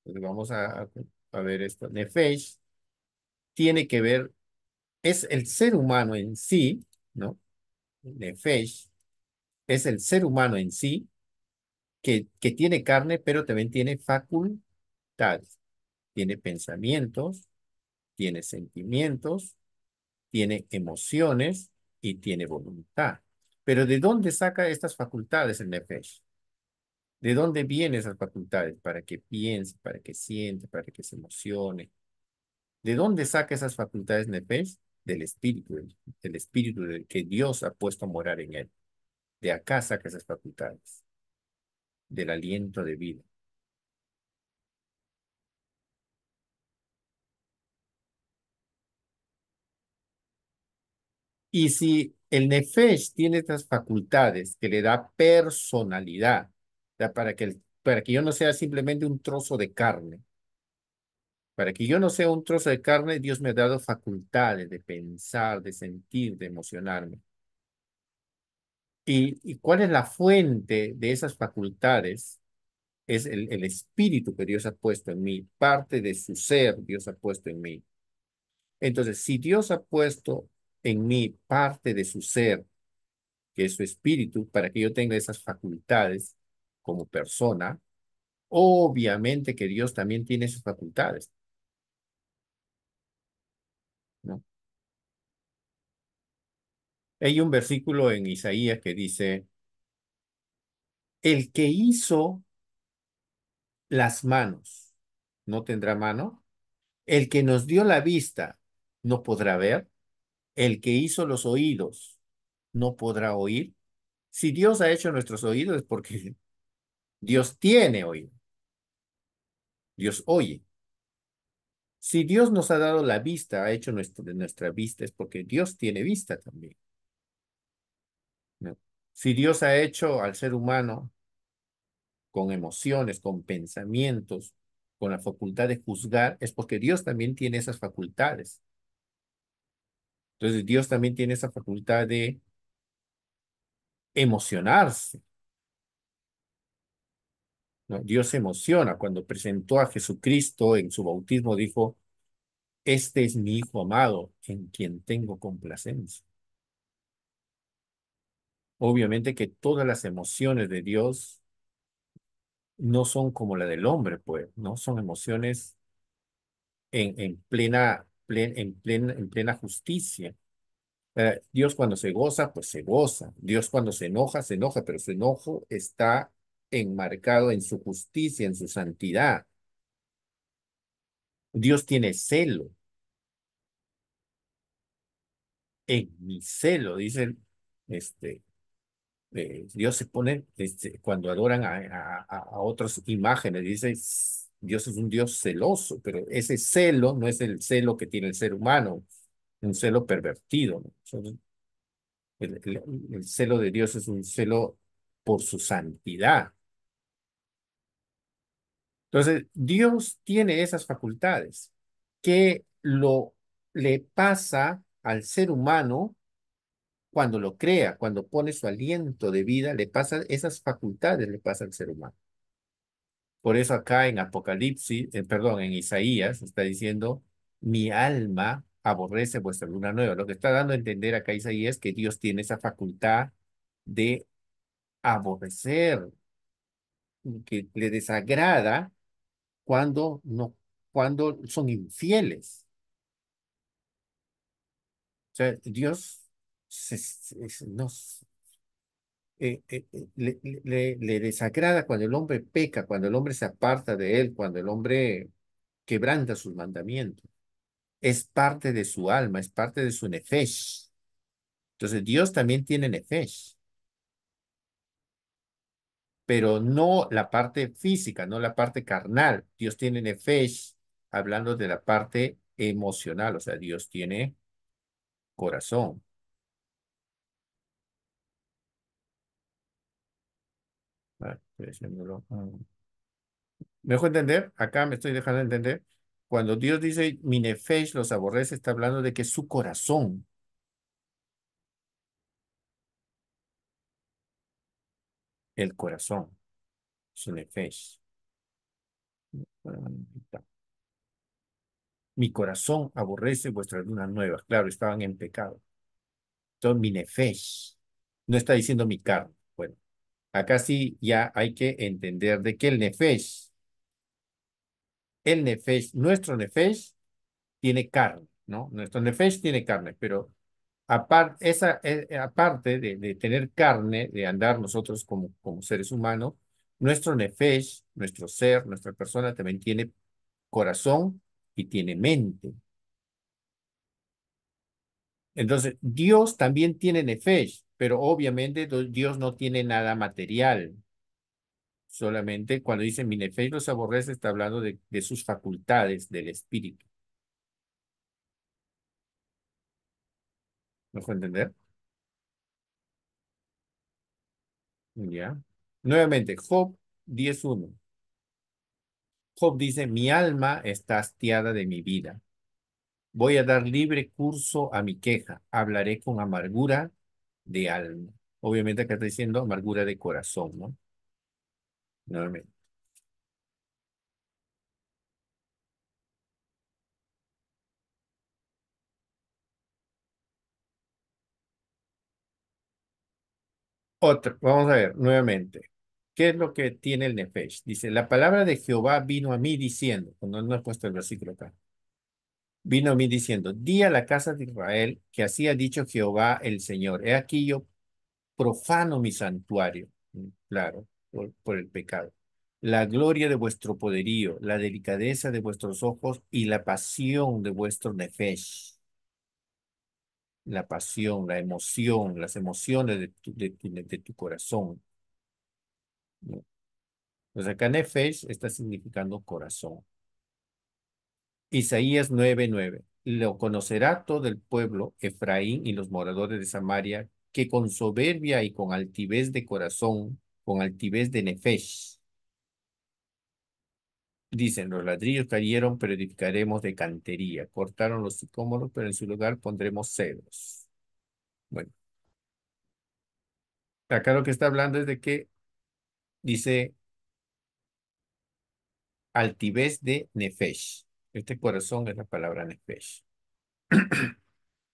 pues vamos a ver esto, nefesh tiene que ver, es el ser humano en sí, ¿no? Nefesh es el ser humano en sí que tiene carne, pero también tiene facultades, tiene pensamientos, tiene sentimientos, tiene emociones y tiene voluntad. Pero ¿de dónde saca estas facultades el Nefesh? ¿De dónde vienen esas facultades? Para que piense, para que siente, para que se emocione. ¿De dónde saca esas facultades Nefesh? Del espíritu, del espíritu del que Dios ha puesto a morar en él. De acá saca esas facultades, del aliento de vida. Y si el nefesh tiene estas facultades que le da personalidad, ya para que yo no sea simplemente un trozo de carne, para que yo no sea un trozo de carne, Dios me ha dado facultades de pensar, de sentir, de emocionarme. ¿Y cuál es la fuente de esas facultades? Es el espíritu que Dios ha puesto en mí, parte de su ser Dios ha puesto en mí. Entonces, si Dios ha puesto en mí parte de su ser, que es su espíritu, para que yo tenga esas facultades como persona, obviamente que Dios también tiene esas facultades, ¿no? Hay un versículo en Isaías que dice, el que hizo las manos no tendrá mano, el que nos dio la vista no podrá ver, el que hizo los oídos no podrá oír. Si Dios ha hecho nuestros oídos es porque Dios tiene oído, Dios oye. Si Dios nos ha dado la vista, ha hecho nuestra vista, es porque Dios tiene vista también, ¿no? Si Dios ha hecho al ser humano con emociones, con pensamientos, con la facultad de juzgar, es porque Dios también tiene esas facultades. Entonces Dios también tiene esa facultad de emocionarse, ¿no? Dios se emociona. Cuando presentó a Jesucristo en su bautismo, dijo, este es mi Hijo amado, en quien tengo complacencia. Obviamente que todas las emociones de Dios no son como la del hombre, pues, ¿no? Son emociones en plena justicia. Dios cuando se goza, pues se goza. Dios cuando se enoja, pero su enojo está enmarcado en su justicia, en su santidad. Dios tiene celo. En mi celo, dicen, este, Dios se pone, cuando adoran a otras imágenes, dice, Dios es un Dios celoso, pero ese celo no es el celo que tiene el ser humano, un celo pervertido, ¿no? El celo de Dios es un celo por su santidad. Entonces, Dios tiene esas facultades que le pasa al ser humano cuando lo crea, cuando pone su aliento de vida, le pasa esas facultades, le pasa al ser humano. Por eso acá en Apocalipsis, perdón, en Isaías está diciendo, mi alma aborrece vuestra luna nueva. Lo que está dando a entender acá Isaías es que Dios tiene esa facultad de aborrecer, que le desagrada cuando no, cuando son infieles. O sea, Dios le desagrada cuando el hombre peca, cuando el hombre se aparta de él, cuando el hombre quebranta sus mandamientos. Es parte de su alma, es parte de su nefesh. Entonces Dios también tiene nefesh, pero no la parte física, no la parte carnal. Dios tiene nefesh hablando de la parte emocional, o sea, Dios tiene corazón. Ah, estoy haciéndolo. ¿Me dejo entender? Acá me estoy dejando entender. Cuando Dios dice, mi nefesh los aborrece, está hablando de que su corazón, el corazón, su nefesh. Ah, mi corazón aborrece vuestras lunas nuevas. Claro, estaban en pecado. Entonces, mi nefesh. No está diciendo mi carne. Bueno, acá sí ya hay que entender de que el nefesh, nuestro nefesh tiene carne, ¿no? Nuestro nefesh tiene carne, pero aparte de tener carne, de andar nosotros como seres humanos, nuestro nefesh, nuestro ser, nuestra persona también tiene corazón y tiene mente. Entonces, Dios también tiene nefesh, pero obviamente Dios no tiene nada material. Solamente cuando dice mi nefesh los aborrece, está hablando de sus facultades del espíritu, ¿Me fue a entender? Ya. Nuevamente, Job 10:1. Job dice, mi alma está hastiada de mi vida. Voy a dar libre curso a mi queja. Hablaré con amargura de alma. Obviamente acá está diciendo amargura de corazón, ¿no? Nuevamente. Otra, vamos a ver, nuevamente. ¿Qué es lo que tiene el Nefesh? Dice, la palabra de Jehová vino a mí diciendo, cuando no he puesto el versículo acá, vino a mí diciendo, di a la casa de Israel que así ha dicho Jehová el Señor. He aquí yo profano mi santuario, claro, por el pecado. La gloria de vuestro poderío, la delicadeza de vuestros ojos y la pasión de vuestro nefesh, la pasión, la emoción, las emociones de tu corazón, ¿no? Pues acá nefesh está significando corazón. Isaías 9:9. Lo conocerá todo el pueblo, Efraín y los moradores de Samaria, que con soberbia y con altivez de corazón, con altivez de nefesh, dicen, los ladrillos cayeron, pero edificaremos de cantería. Cortaron los sicómoros, pero en su lugar pondremos cedros. Bueno, acá lo que está hablando es de que dice altivez de nefesh. Este corazón es la palabra nefesh.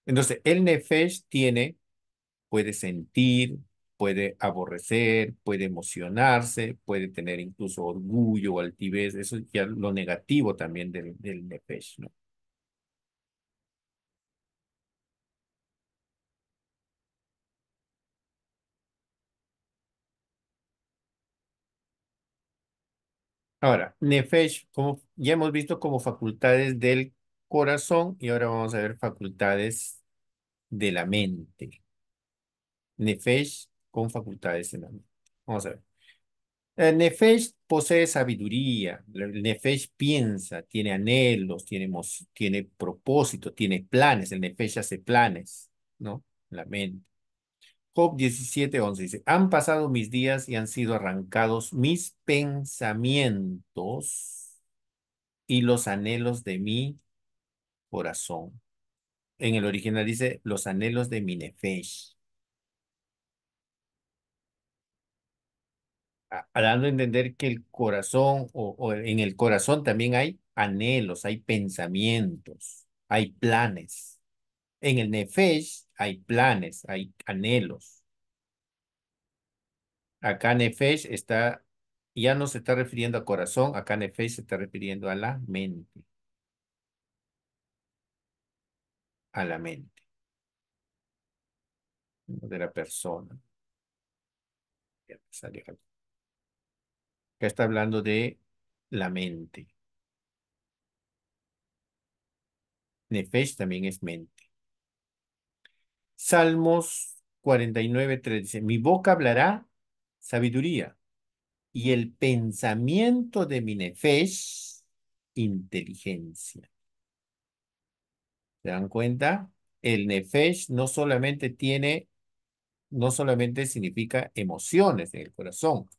Entonces, el nefesh puede sentir, puede aborrecer, puede emocionarse, puede tener incluso orgullo o altivez. Eso es ya lo negativo también del nefesh, ¿no? Ahora, Nefesh, como ya hemos visto como facultades del corazón y ahora vamos a ver facultades de la mente. Nefesh con facultades en la mente. Vamos a ver. El Nefesh posee sabiduría. El Nefesh piensa, tiene anhelos, tiene propósito, tiene planes. El Nefesh hace planes, ¿no? La mente. Job 17:11 dice, han pasado mis días y han sido arrancados mis pensamientos y los anhelos de mi corazón. En el original dice los anhelos de mi nefesh, dando a entender que el corazón o en el corazón también hay anhelos, hay pensamientos, hay planes. En el nefesh hay planes, hay anhelos. Acá nefesh ya no se está refiriendo a corazón, acá nefesh se está refiriendo a la mente, ¿no? De la persona. Ya me salió algo. Acá está hablando de la mente. Nefesh también es mente. Salmos 49:3 dice, mi boca hablará sabiduría y el pensamiento de mi nefesh, inteligencia. ¿Se dan cuenta? El nefesh no solamente significa emociones en el corazón.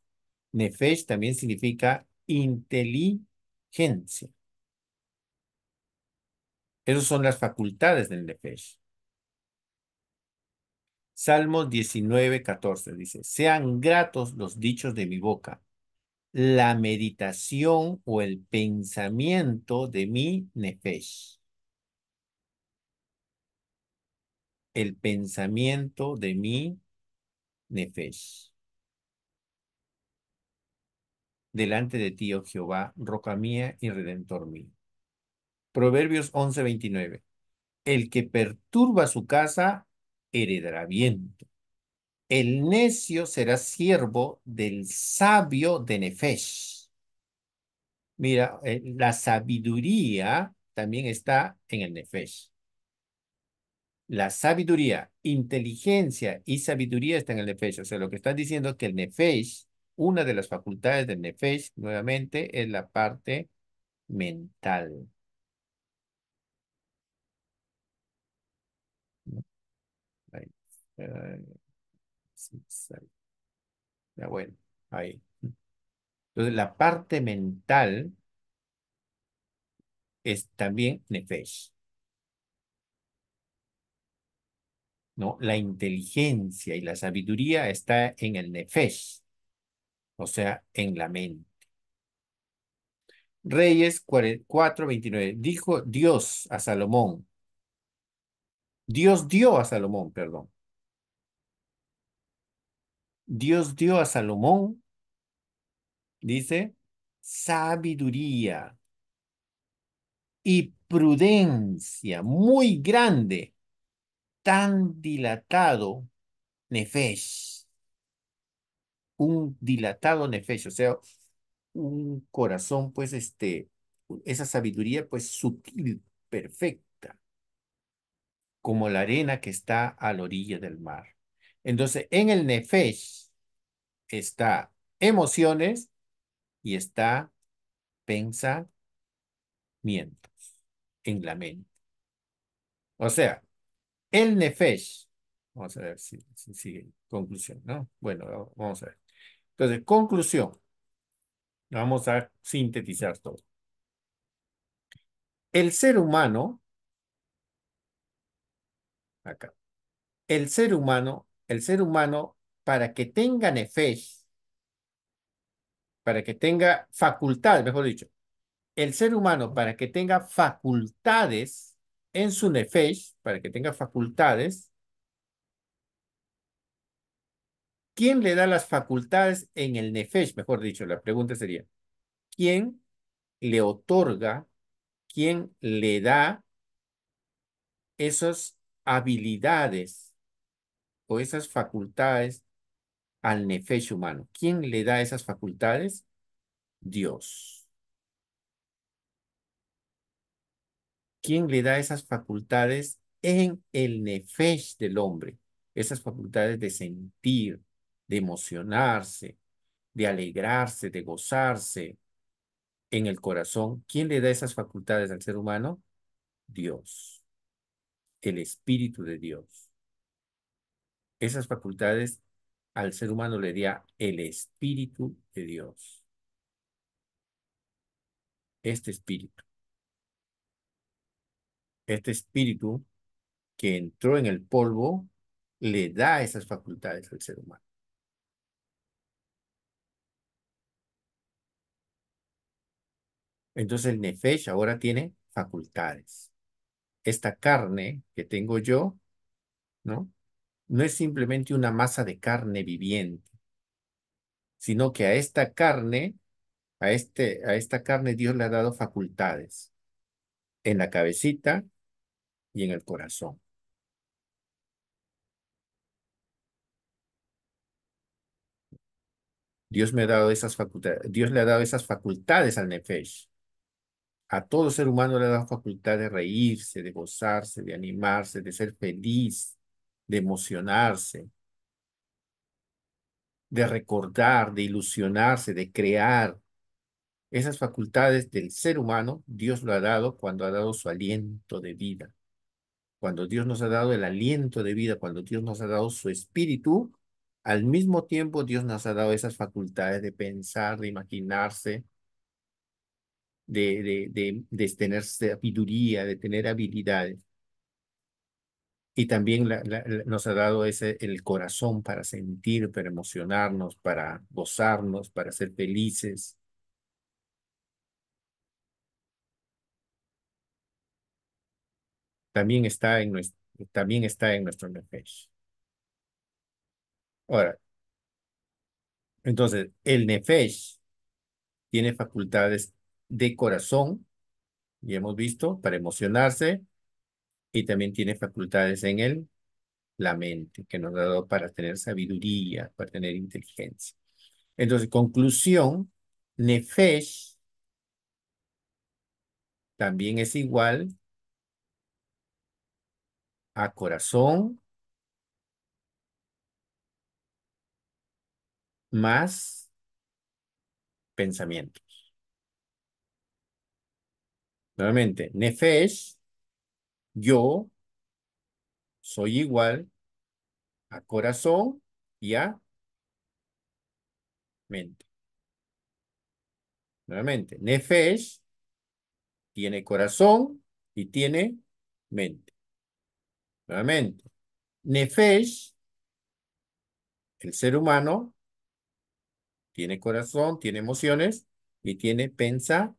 Nefesh también significa inteligencia. Esas son las facultades del nefesh. Salmos 19:14 dice, sean gratos los dichos de mi boca, la meditación o el pensamiento de mi nefesh. El pensamiento de mi nefesh. Delante de ti, oh Jehová, roca mía y redentor mío. Proverbios 11:29. El que perturba su casa heredará viento. El necio será siervo del sabio de nefesh. Mira, la sabiduría también está en el nefesh. La sabiduría, inteligencia y sabiduría están en el nefesh. O sea, lo que están diciendo es que el nefesh, una de las facultades del nefesh, nuevamente, es la parte mental, ¿no? Eh, sí, ya bueno, ahí. Entonces, la parte mental es también nefesh, ¿no? La inteligencia y la sabiduría está en el nefesh, o sea, en la mente. Reyes 4:29. Dijo Dios a Salomón. Dios dio a Salomón, perdón. Dios dio a Salomón, dice, sabiduría y prudencia muy grande, tan dilatado nefesh, un dilatado nefesh, o sea, un corazón, pues, esa sabiduría, pues, sutil, perfecta, como la arena que está a la orilla del mar. Entonces, en el nefesh está emociones y está pensamientos en la mente. O sea, el nefesh, vamos a ver si sigue conclusión, ¿no? Bueno, vamos a ver. Entonces, conclusión, vamos a sintetizar todo. El ser humano, acá, el ser humano, para que tenga nefesh, para que tenga facultades, mejor dicho, el ser humano, para que tenga facultades en su nefesh, para que tenga facultades, ¿quién le da las facultades en el nefesh? Mejor dicho, la pregunta sería, ¿quién le otorga, quién le da esas habilidades o esas facultades al nefesh humano? ¿Quién le da esas facultades? Dios. ¿Quién le da esas facultades en el nefesh del hombre? Esas facultades de sentir, de emocionarse, de alegrarse, de gozarse en el corazón. ¿Quién le da esas facultades al ser humano? Dios, el Espíritu de Dios. Esas facultades al ser humano le da el Espíritu de Dios. Este espíritu que entró en el polvo, le da esas facultades al ser humano. Entonces el nefesh ahora tiene facultades. Esta carne que tengo yo, ¿no? No es simplemente una masa de carne viviente, sino que a esta carne, a esta carne Dios le ha dado facultades en la cabecita y en el corazón. Dios me ha dado esas facultades, Dios le ha dado esas facultades al nefesh. A todo ser humano le ha dado facultad de reírse, de gozarse, de animarse, de ser feliz, de emocionarse, de recordar, de ilusionarse, de crear. Esas facultades del ser humano, Dios lo ha dado cuando ha dado su aliento de vida. Cuando Dios nos ha dado el aliento de vida, cuando Dios nos ha dado su espíritu, al mismo tiempo Dios nos ha dado esas facultades de pensar, de imaginarse, de tener sabiduría, de tener habilidades. Y también nos ha dado el corazón para sentir, para emocionarnos, para gozarnos, para ser felices. También está en nuestro nefesh. Ahora, entonces, el nefesh tiene facultades de corazón, ya hemos visto, para emocionarse, y también tiene facultades en la mente, que nos ha dado para tener sabiduría, para tener inteligencia. Entonces, conclusión, nefesh también es igual a corazón más pensamiento. Nuevamente, nefesh, yo soy igual a corazón y a mente. Nuevamente, nefesh tiene corazón y tiene mente. Nuevamente, nefesh, el ser humano, tiene corazón, tiene emociones y tiene pensamientos.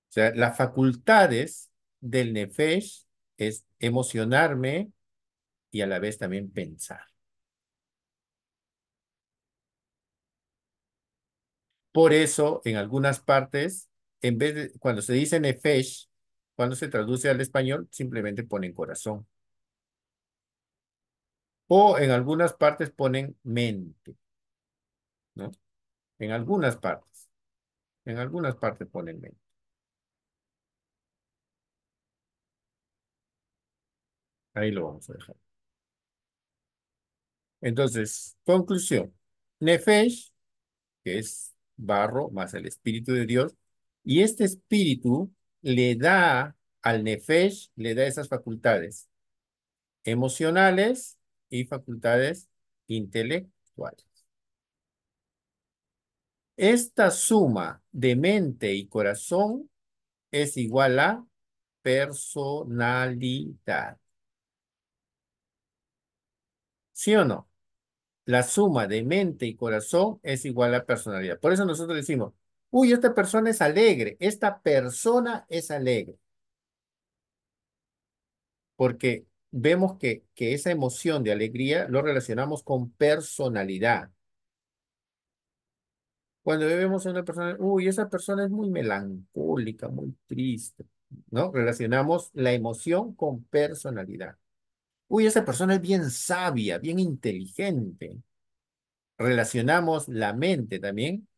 O sea, las facultades del nefesh es emocionarme y a la vez también pensar. Por eso, en algunas partes, en vez de, cuando se dice nefesh, cuando se traduce al español, simplemente ponen corazón. O en algunas partes ponen mente, ¿no? En algunas partes ponen mente. Ahí lo vamos a dejar. Entonces, conclusión. Nefesh, que es barro más el Espíritu de Dios, y este Espíritu le da al Nefesh, le da esas facultades emocionales y facultades intelectuales. Esta suma de mente y corazón es igual a personalidad. ¿Sí o no? La suma de mente y corazón es igual a personalidad. Por eso nosotros decimos, uy, esta persona es alegre, esta persona es alegre, porque vemos que esa emoción de alegría lo relacionamos con personalidad. Cuando vemos a una persona, uy, esa persona es muy melancólica, muy triste, ¿no? Relacionamos la emoción con personalidad. Uy, esa persona es bien sabia, bien inteligente. Relacionamos la mente también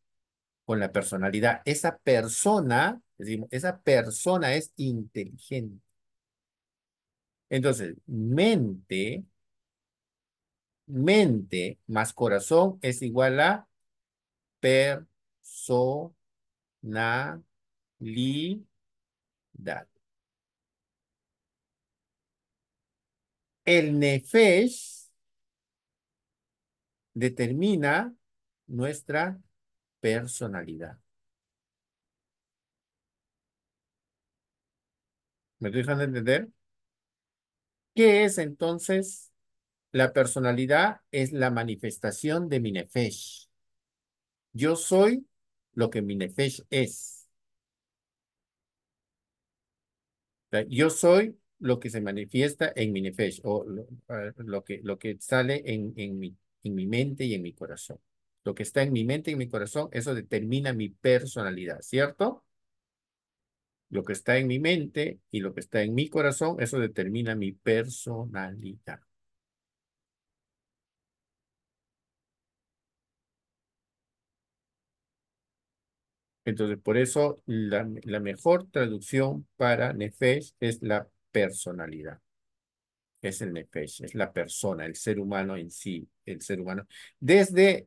con la personalidad. Esa persona, decimos, esa persona es inteligente. Entonces, mente más corazón es igual a personalidad. El nefesh determina nuestra personalidad. ¿Me estoy dejando entender? ¿Qué es entonces la personalidad? Es la manifestación de mi nefesh. Yo soy lo que mi nefesh es. O sea, yo soy lo que se manifiesta en mi nefesh, o lo que sale en mi mente y en mi corazón. Lo que está en mi mente y en mi corazón, eso determina mi personalidad, ¿cierto? Lo que está en mi mente y lo que está en mi corazón, eso determina mi personalidad. Entonces, por eso la mejor traducción para nefesh es la personalidad. Es el nefesh, es la persona, el ser humano en sí, el ser humano.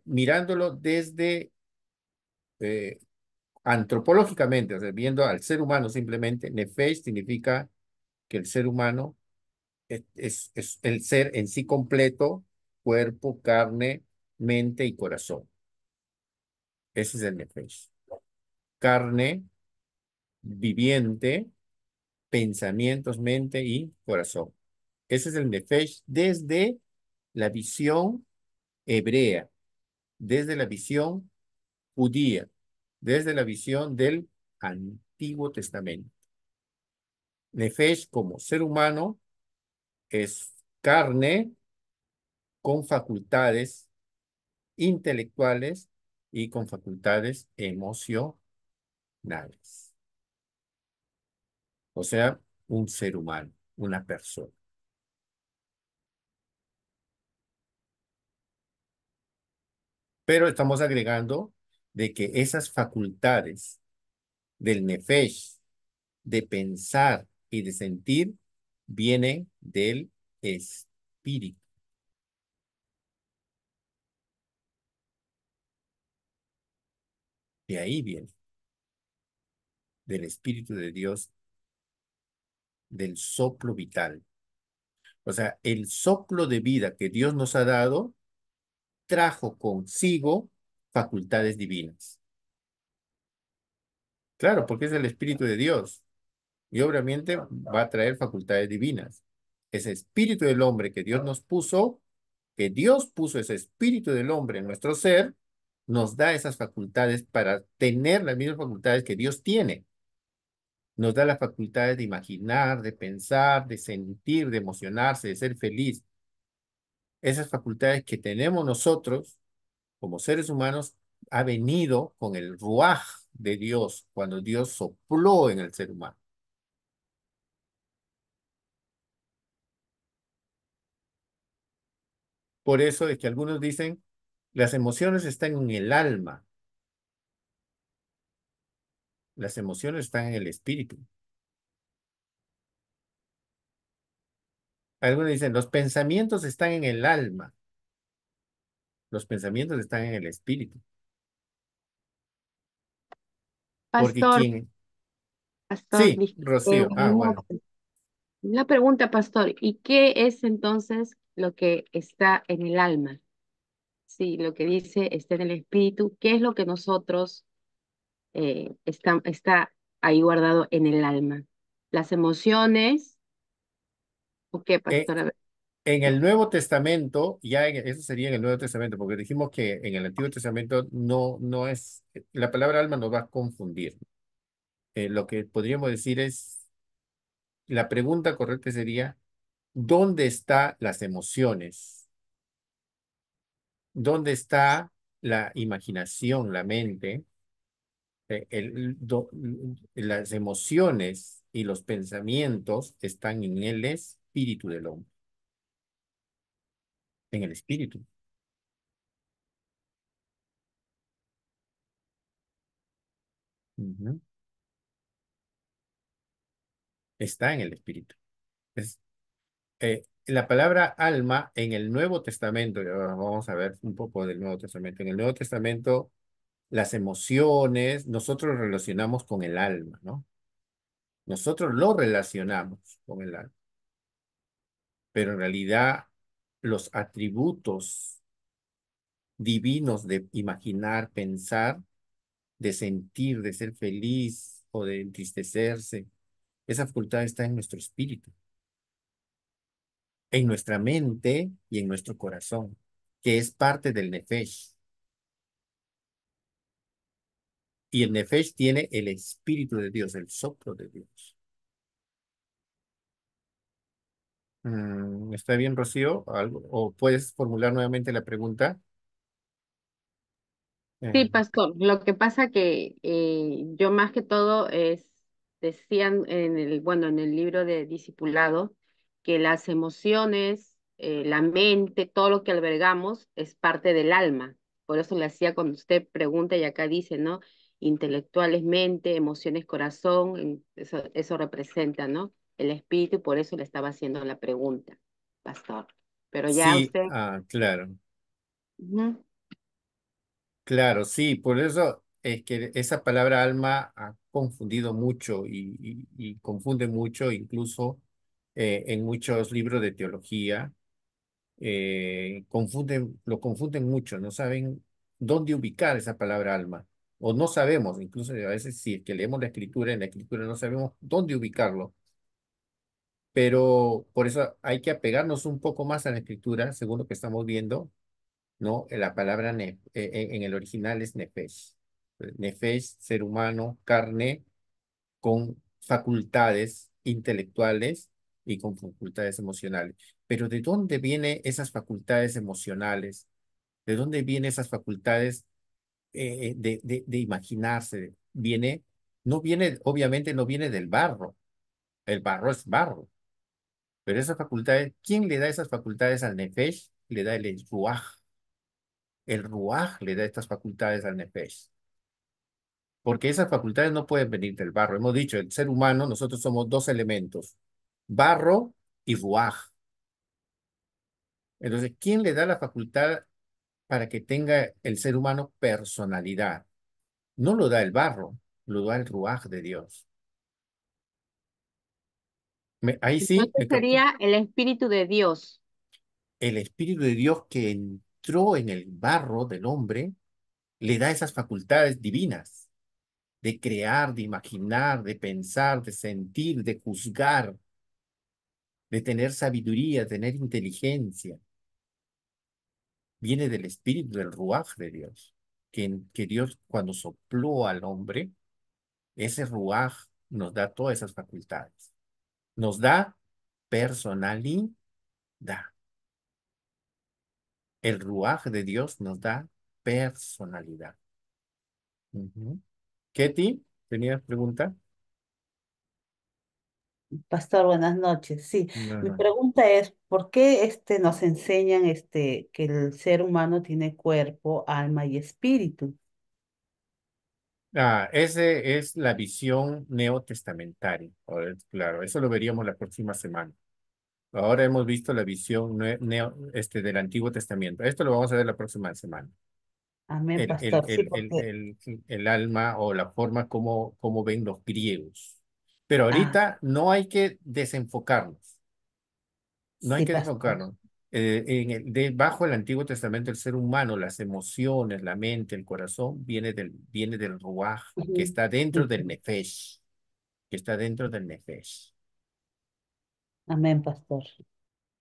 Mirándolo desde antropológicamente, o sea, viendo al ser humano simplemente, nefesh significa que el ser humano es el ser en sí completo, cuerpo, carne, mente y corazón. Ese es el nefesh. Carne, viviente, pensamientos, mente y corazón. Ese es el nefesh desde la visión hebrea, desde la visión judía, desde la visión del Antiguo Testamento. Nefesh como ser humano es carne con facultades intelectuales y con facultades emocionales. O sea, un ser humano, una persona. Pero estamos agregando de que esas facultades del nefesh, de pensar y de sentir, vienen del espíritu. De ahí viene, del espíritu de Dios, del soplo vital. O sea, el soplo de vida que Dios nos ha dado trajo consigo facultades divinas. Claro, porque es el Espíritu de Dios y obviamente va a traer facultades divinas. Ese espíritu del hombre que Dios nos puso, que Dios puso ese espíritu del hombre en nuestro ser, nos da esas facultades para tener las mismas facultades que Dios tiene. Nos da las facultades de imaginar, de pensar, de sentir, de emocionarse, de ser feliz. Esas facultades que tenemos nosotros como seres humanos ha venido con el ruaj de Dios, cuando Dios sopló en el ser humano. Por eso es que algunos dicen, las emociones están en el alma, las emociones están en el espíritu. Algunos dicen, los pensamientos están en el alma, los pensamientos están en el espíritu. Porque Pastor, quién... pastor, Sí, Rocío. una, Bueno. una pregunta, pastor. ¿Y qué es entonces lo que está en el alma? Sí, lo que dice está en el espíritu. ¿Qué es lo que nosotros está ahí guardado en el alma? ¿Las emociones? ¿O qué, Eh, pastor? A ver. en el Nuevo Testamento, eso sería en el Nuevo Testamento, porque dijimos que en el Antiguo Testamento no es, la palabra alma nos va a confundir. Lo que podríamos decir es, la pregunta correcta sería, ¿dónde están las emociones? ¿Dónde está la imaginación, la mente? Las emociones y los pensamientos están en el espíritu del hombre, en el espíritu. Ujú. Está en el espíritu. Es, la palabra alma en el Nuevo Testamento, y ahora vamos a ver un poco del Nuevo Testamento. En el Nuevo Testamento, las emociones, nosotros relacionamos con el alma, ¿no? Nosotros lo relacionamos con el alma, pero en realidad los atributos divinos de imaginar, pensar, de sentir, de ser feliz o de entristecerse, esa facultad está en nuestro espíritu, en nuestra mente y en nuestro corazón, que es parte del nefesh. Y el nefesh tiene el espíritu de Dios, el soplo de Dios. ¿Está bien, Rocío? ¿Algo? ¿O puedes formular nuevamente la pregunta? Sí, Eh, pastor. Lo que pasa que yo más que todo decían bueno, en el libro de Discipulado, que las emociones, la mente, todo lo que albergamos es parte del alma. Por eso le hacía cuando usted pregunta y acá dice, ¿no? Intelectuales mente, emociones corazón, eso representa, ¿no? El espíritu, y por eso le estaba haciendo la pregunta, pastor. Pero ya sí, usted. claro. Ujú. Claro, sí, por eso es que esa palabra alma ha confundido mucho y confunde mucho, incluso en muchos libros de teología, lo confunden mucho, no saben dónde ubicar esa palabra alma, o no sabemos, incluso a veces si es que leemos la escritura, en la escritura no sabemos dónde ubicarlo, pero por eso hay que apegarnos un poco más a la escritura, según lo que estamos viendo, ¿no? La palabra en el original es nefesh. Nefesh, ser humano, carne, con facultades intelectuales y con facultades emocionales. Pero ¿de dónde vienen esas facultades emocionales? ¿De dónde vienen esas facultades de imaginarse? No viene, obviamente no viene del barro. El barro es barro. Pero esas facultades, ¿quién le da esas facultades al nefesh? Le da el ruaj. El ruaj le da estas facultades al nefesh, porque esas facultades no pueden venir del barro. Hemos dicho, el ser humano, nosotros somos dos elementos, barro y ruaj. Entonces, ¿quién le da la facultad para que tenga el ser humano personalidad? No lo da el barro, lo da el ruaj de Dios. Ahí sí, Entonces me captó. sería el Espíritu de Dios. El Espíritu de Dios que entró en el barro del hombre le da esas facultades divinas de crear, de imaginar, de pensar, de sentir, de juzgar, de tener sabiduría, tener inteligencia. Viene del Espíritu, del Ruaj de Dios, que Dios cuando sopló al hombre, ese Ruaj nos da todas esas facultades. Nos da personalidad. El Ruaj de Dios nos da personalidad. Ujú. Ketty, ¿tenías pregunta? Pastor, buenas noches. Sí, No, mi no, no. pregunta es, ¿por qué nos enseñan que el ser humano tiene cuerpo, alma y espíritu? Ese es la visión neotestamentaria. Ahora, claro, eso lo veríamos la próxima semana. Ahora hemos visto la visión del Antiguo Testamento. Esto lo vamos a ver la próxima semana. Amén, El, el, pastor. Sí, el, el, porque, el alma o la forma como ven los griegos. Pero ah, ahorita no hay que desenfocarnos. No hay sí, que pastor. desenfocarnos. Bajo el Antiguo Testamento, el ser humano, las emociones, la mente, el corazón, viene del Ruaj, que Ujú. está dentro del Ujú. Nefesh, que está dentro del Nefesh. Amén, pastor.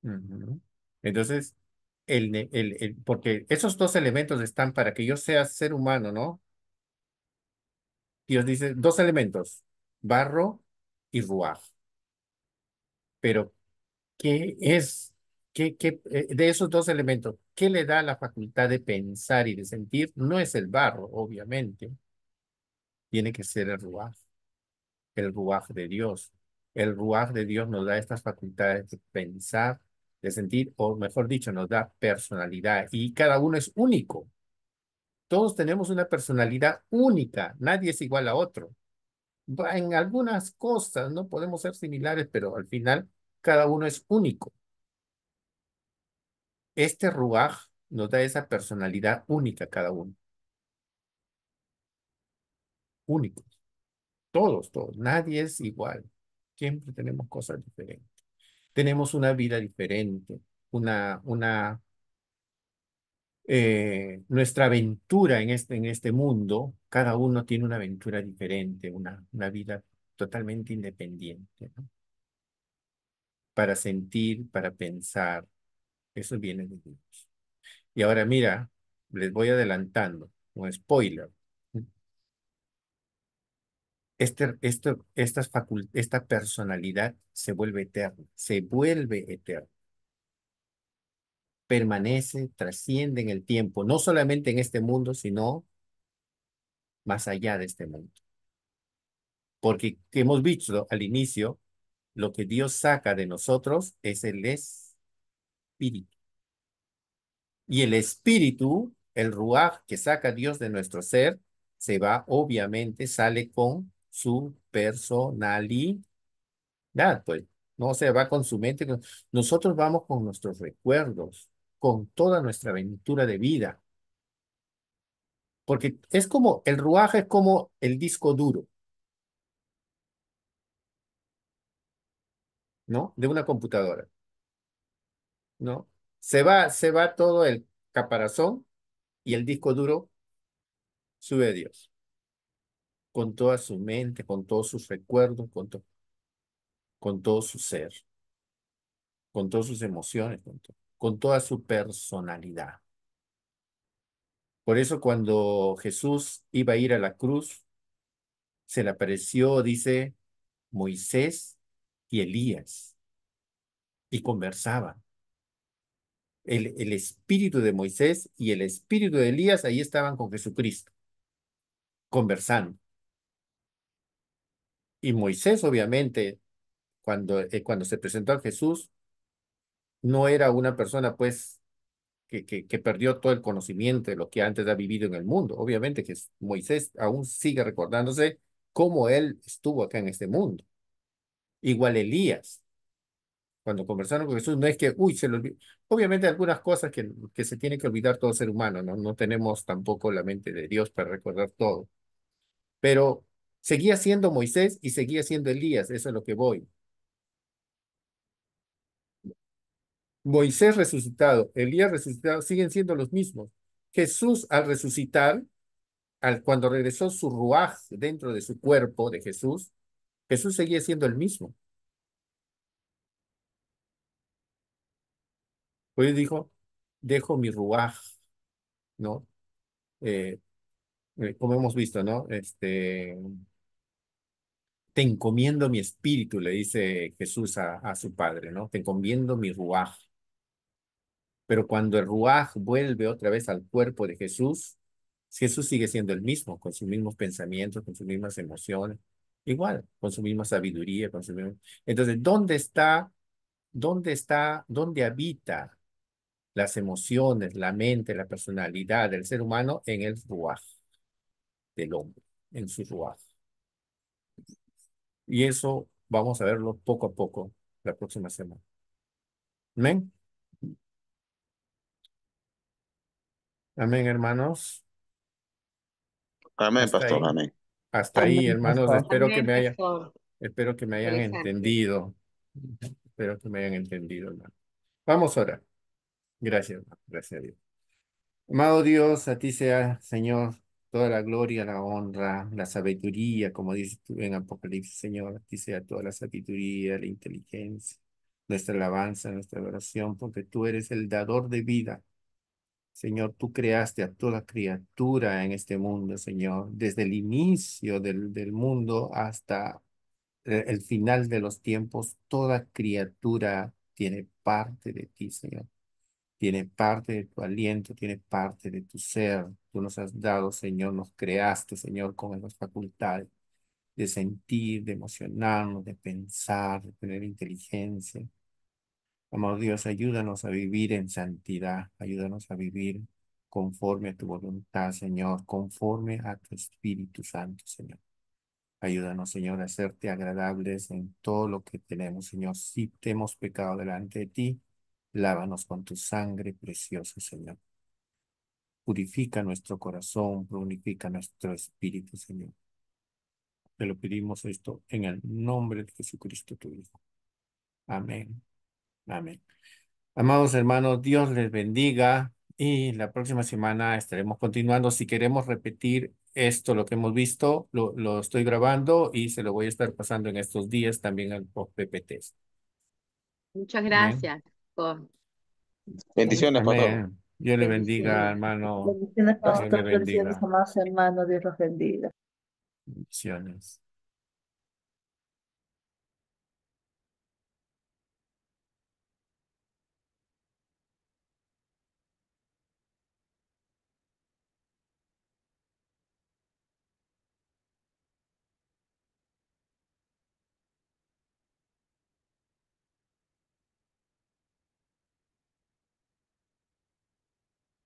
Ujú. Entonces, porque esos dos elementos están para que yo sea ser humano, ¿no? Dios dice dos elementos, barro y ruaj. Pero, ¿qué es? De esos dos elementos, ¿qué le da la facultad de pensar y de sentir? No es el barro, obviamente. Tiene que ser el ruaj de Dios. El ruaj de Dios nos da estas facultades de pensar, de sentir, o mejor dicho, nos da personalidad. Y cada uno es único. Todos tenemos una personalidad única. Nadie es igual a otro. En algunas cosas no podemos ser similares, pero al final cada uno es único. Este Ruaj nos da esa personalidad única a cada uno. Únicos. Todos, todos. Nadie es igual. Siempre tenemos cosas diferentes. Tenemos una vida diferente. Nuestra aventura en este mundo, cada uno tiene una aventura diferente, una vida totalmente independiente, ¿no? Para sentir, para pensar. Eso viene de Dios. Y ahora mira, les voy adelantando, un spoiler. Esta personalidad se vuelve eterna, se vuelve eterna, permanece, trasciende en el tiempo, no solamente en este mundo, sino más allá de este mundo. Porque que hemos visto al inicio, lo que Dios saca de nosotros es el espíritu. Y el espíritu, el ruaj que saca Dios de nuestro ser, obviamente, sale con su personalidad, pues. No se va con su mente. Nosotros vamos con nuestros recuerdos, con toda nuestra aventura de vida. Porque es como, el ruaj es como el disco duro, ¿no? De una computadora, ¿no? Se va todo el caparazón y el disco duro sube a Dios, con toda su mente, con todos sus recuerdos, con todo su ser, con todas sus emociones, con toda su personalidad. Por eso cuando Jesús iba a ir a la cruz, se le apareció, dice, Moisés y Elías, y conversaban. El espíritu de Moisés y el espíritu de Elías ahí estaban con Jesucristo, conversando. Y Moisés, obviamente, cuando se presentó a Jesús, no era una persona, pues, que perdió todo el conocimiento de lo que antes ha vivido en el mundo. Obviamente que Moisés aún sigue recordándose cómo él estuvo acá en este mundo. Igual Elías, cuando conversaron con Jesús, no es que, uy, se lo olvidó. Obviamente algunas cosas que se tiene que olvidar todo ser humano, ¿no? No tenemos tampoco la mente de Dios para recordar todo. Pero seguía siendo Moisés y seguía siendo Elías, eso es lo que voy. Moisés resucitado, Elías resucitado, siguen siendo los mismos. Jesús al resucitar, cuando regresó su ruaj dentro de su cuerpo de Jesús, Jesús seguía siendo el mismo. Pues dijo, dejo mi ruaj, ¿no? Eh, como hemos visto, ¿no? Te encomiendo mi espíritu, le dice Jesús a su padre, ¿no? Te encomiendo mi ruaj. Pero cuando el ruaj vuelve otra vez al cuerpo de Jesús, Jesús sigue siendo el mismo, con sus mismos pensamientos, con sus mismas emociones, igual, con su misma sabiduría, con su mismo... Entonces, dónde habita las emociones, la mente, la personalidad del ser humano? En el ruaj del hombre, en su ruaj. Y eso vamos a verlo poco a poco la próxima semana. Amén. Amén, hermanos. Amén, Hasta pastor, ahí. amén. Hasta ahí, Amén, hermanos. pastor. Amén, pastor. Espero que me hayan Interesante. entendido. Espero que me hayan entendido, hermano. Vamos a orar. Gracias, hermano. Gracias a Dios. Amado Dios, a ti sea, Señor, toda la gloria, la honra, la sabiduría, como dices tú en Apocalipsis, Señor. A ti sea toda la sabiduría, la inteligencia, nuestra alabanza, nuestra adoración, porque tú eres el dador de vida. Señor, tú creaste a toda criatura en este mundo, Señor, desde el inicio del mundo hasta el final de los tiempos. Toda criatura tiene parte de ti, Señor. Tiene parte de tu aliento, tiene parte de tu ser. Tú nos has dado, Señor, nos creaste, Señor, con las facultades de sentir, de emocionarnos, de pensar, de tener inteligencia. Amado Dios, ayúdanos a vivir en santidad, ayúdanos a vivir conforme a tu voluntad, Señor, conforme a tu Espíritu Santo, Señor. Ayúdanos, Señor, a hacerte agradables en todo lo que tenemos, Señor. Si te hemos pecado delante de ti, lávanos con tu sangre preciosa, Señor. Purifica nuestro corazón, purifica nuestro espíritu, Señor. Te lo pedimos esto en el nombre de Jesucristo, tu Hijo. Amén. Amén. Amados hermanos, Dios les bendiga y la próxima semana estaremos continuando. Si queremos repetir esto, lo que hemos visto, lo estoy grabando y se lo voy a estar pasando en estos días también al PPT. Muchas Amén. gracias por Bendiciones, pastor. Amén. Dios le bendiga, bendiciones. hermano. Bendiciones, Dios le pastor. Bendiciones, bendiga. amados hermanos. Dios los bendiga. Bendiciones.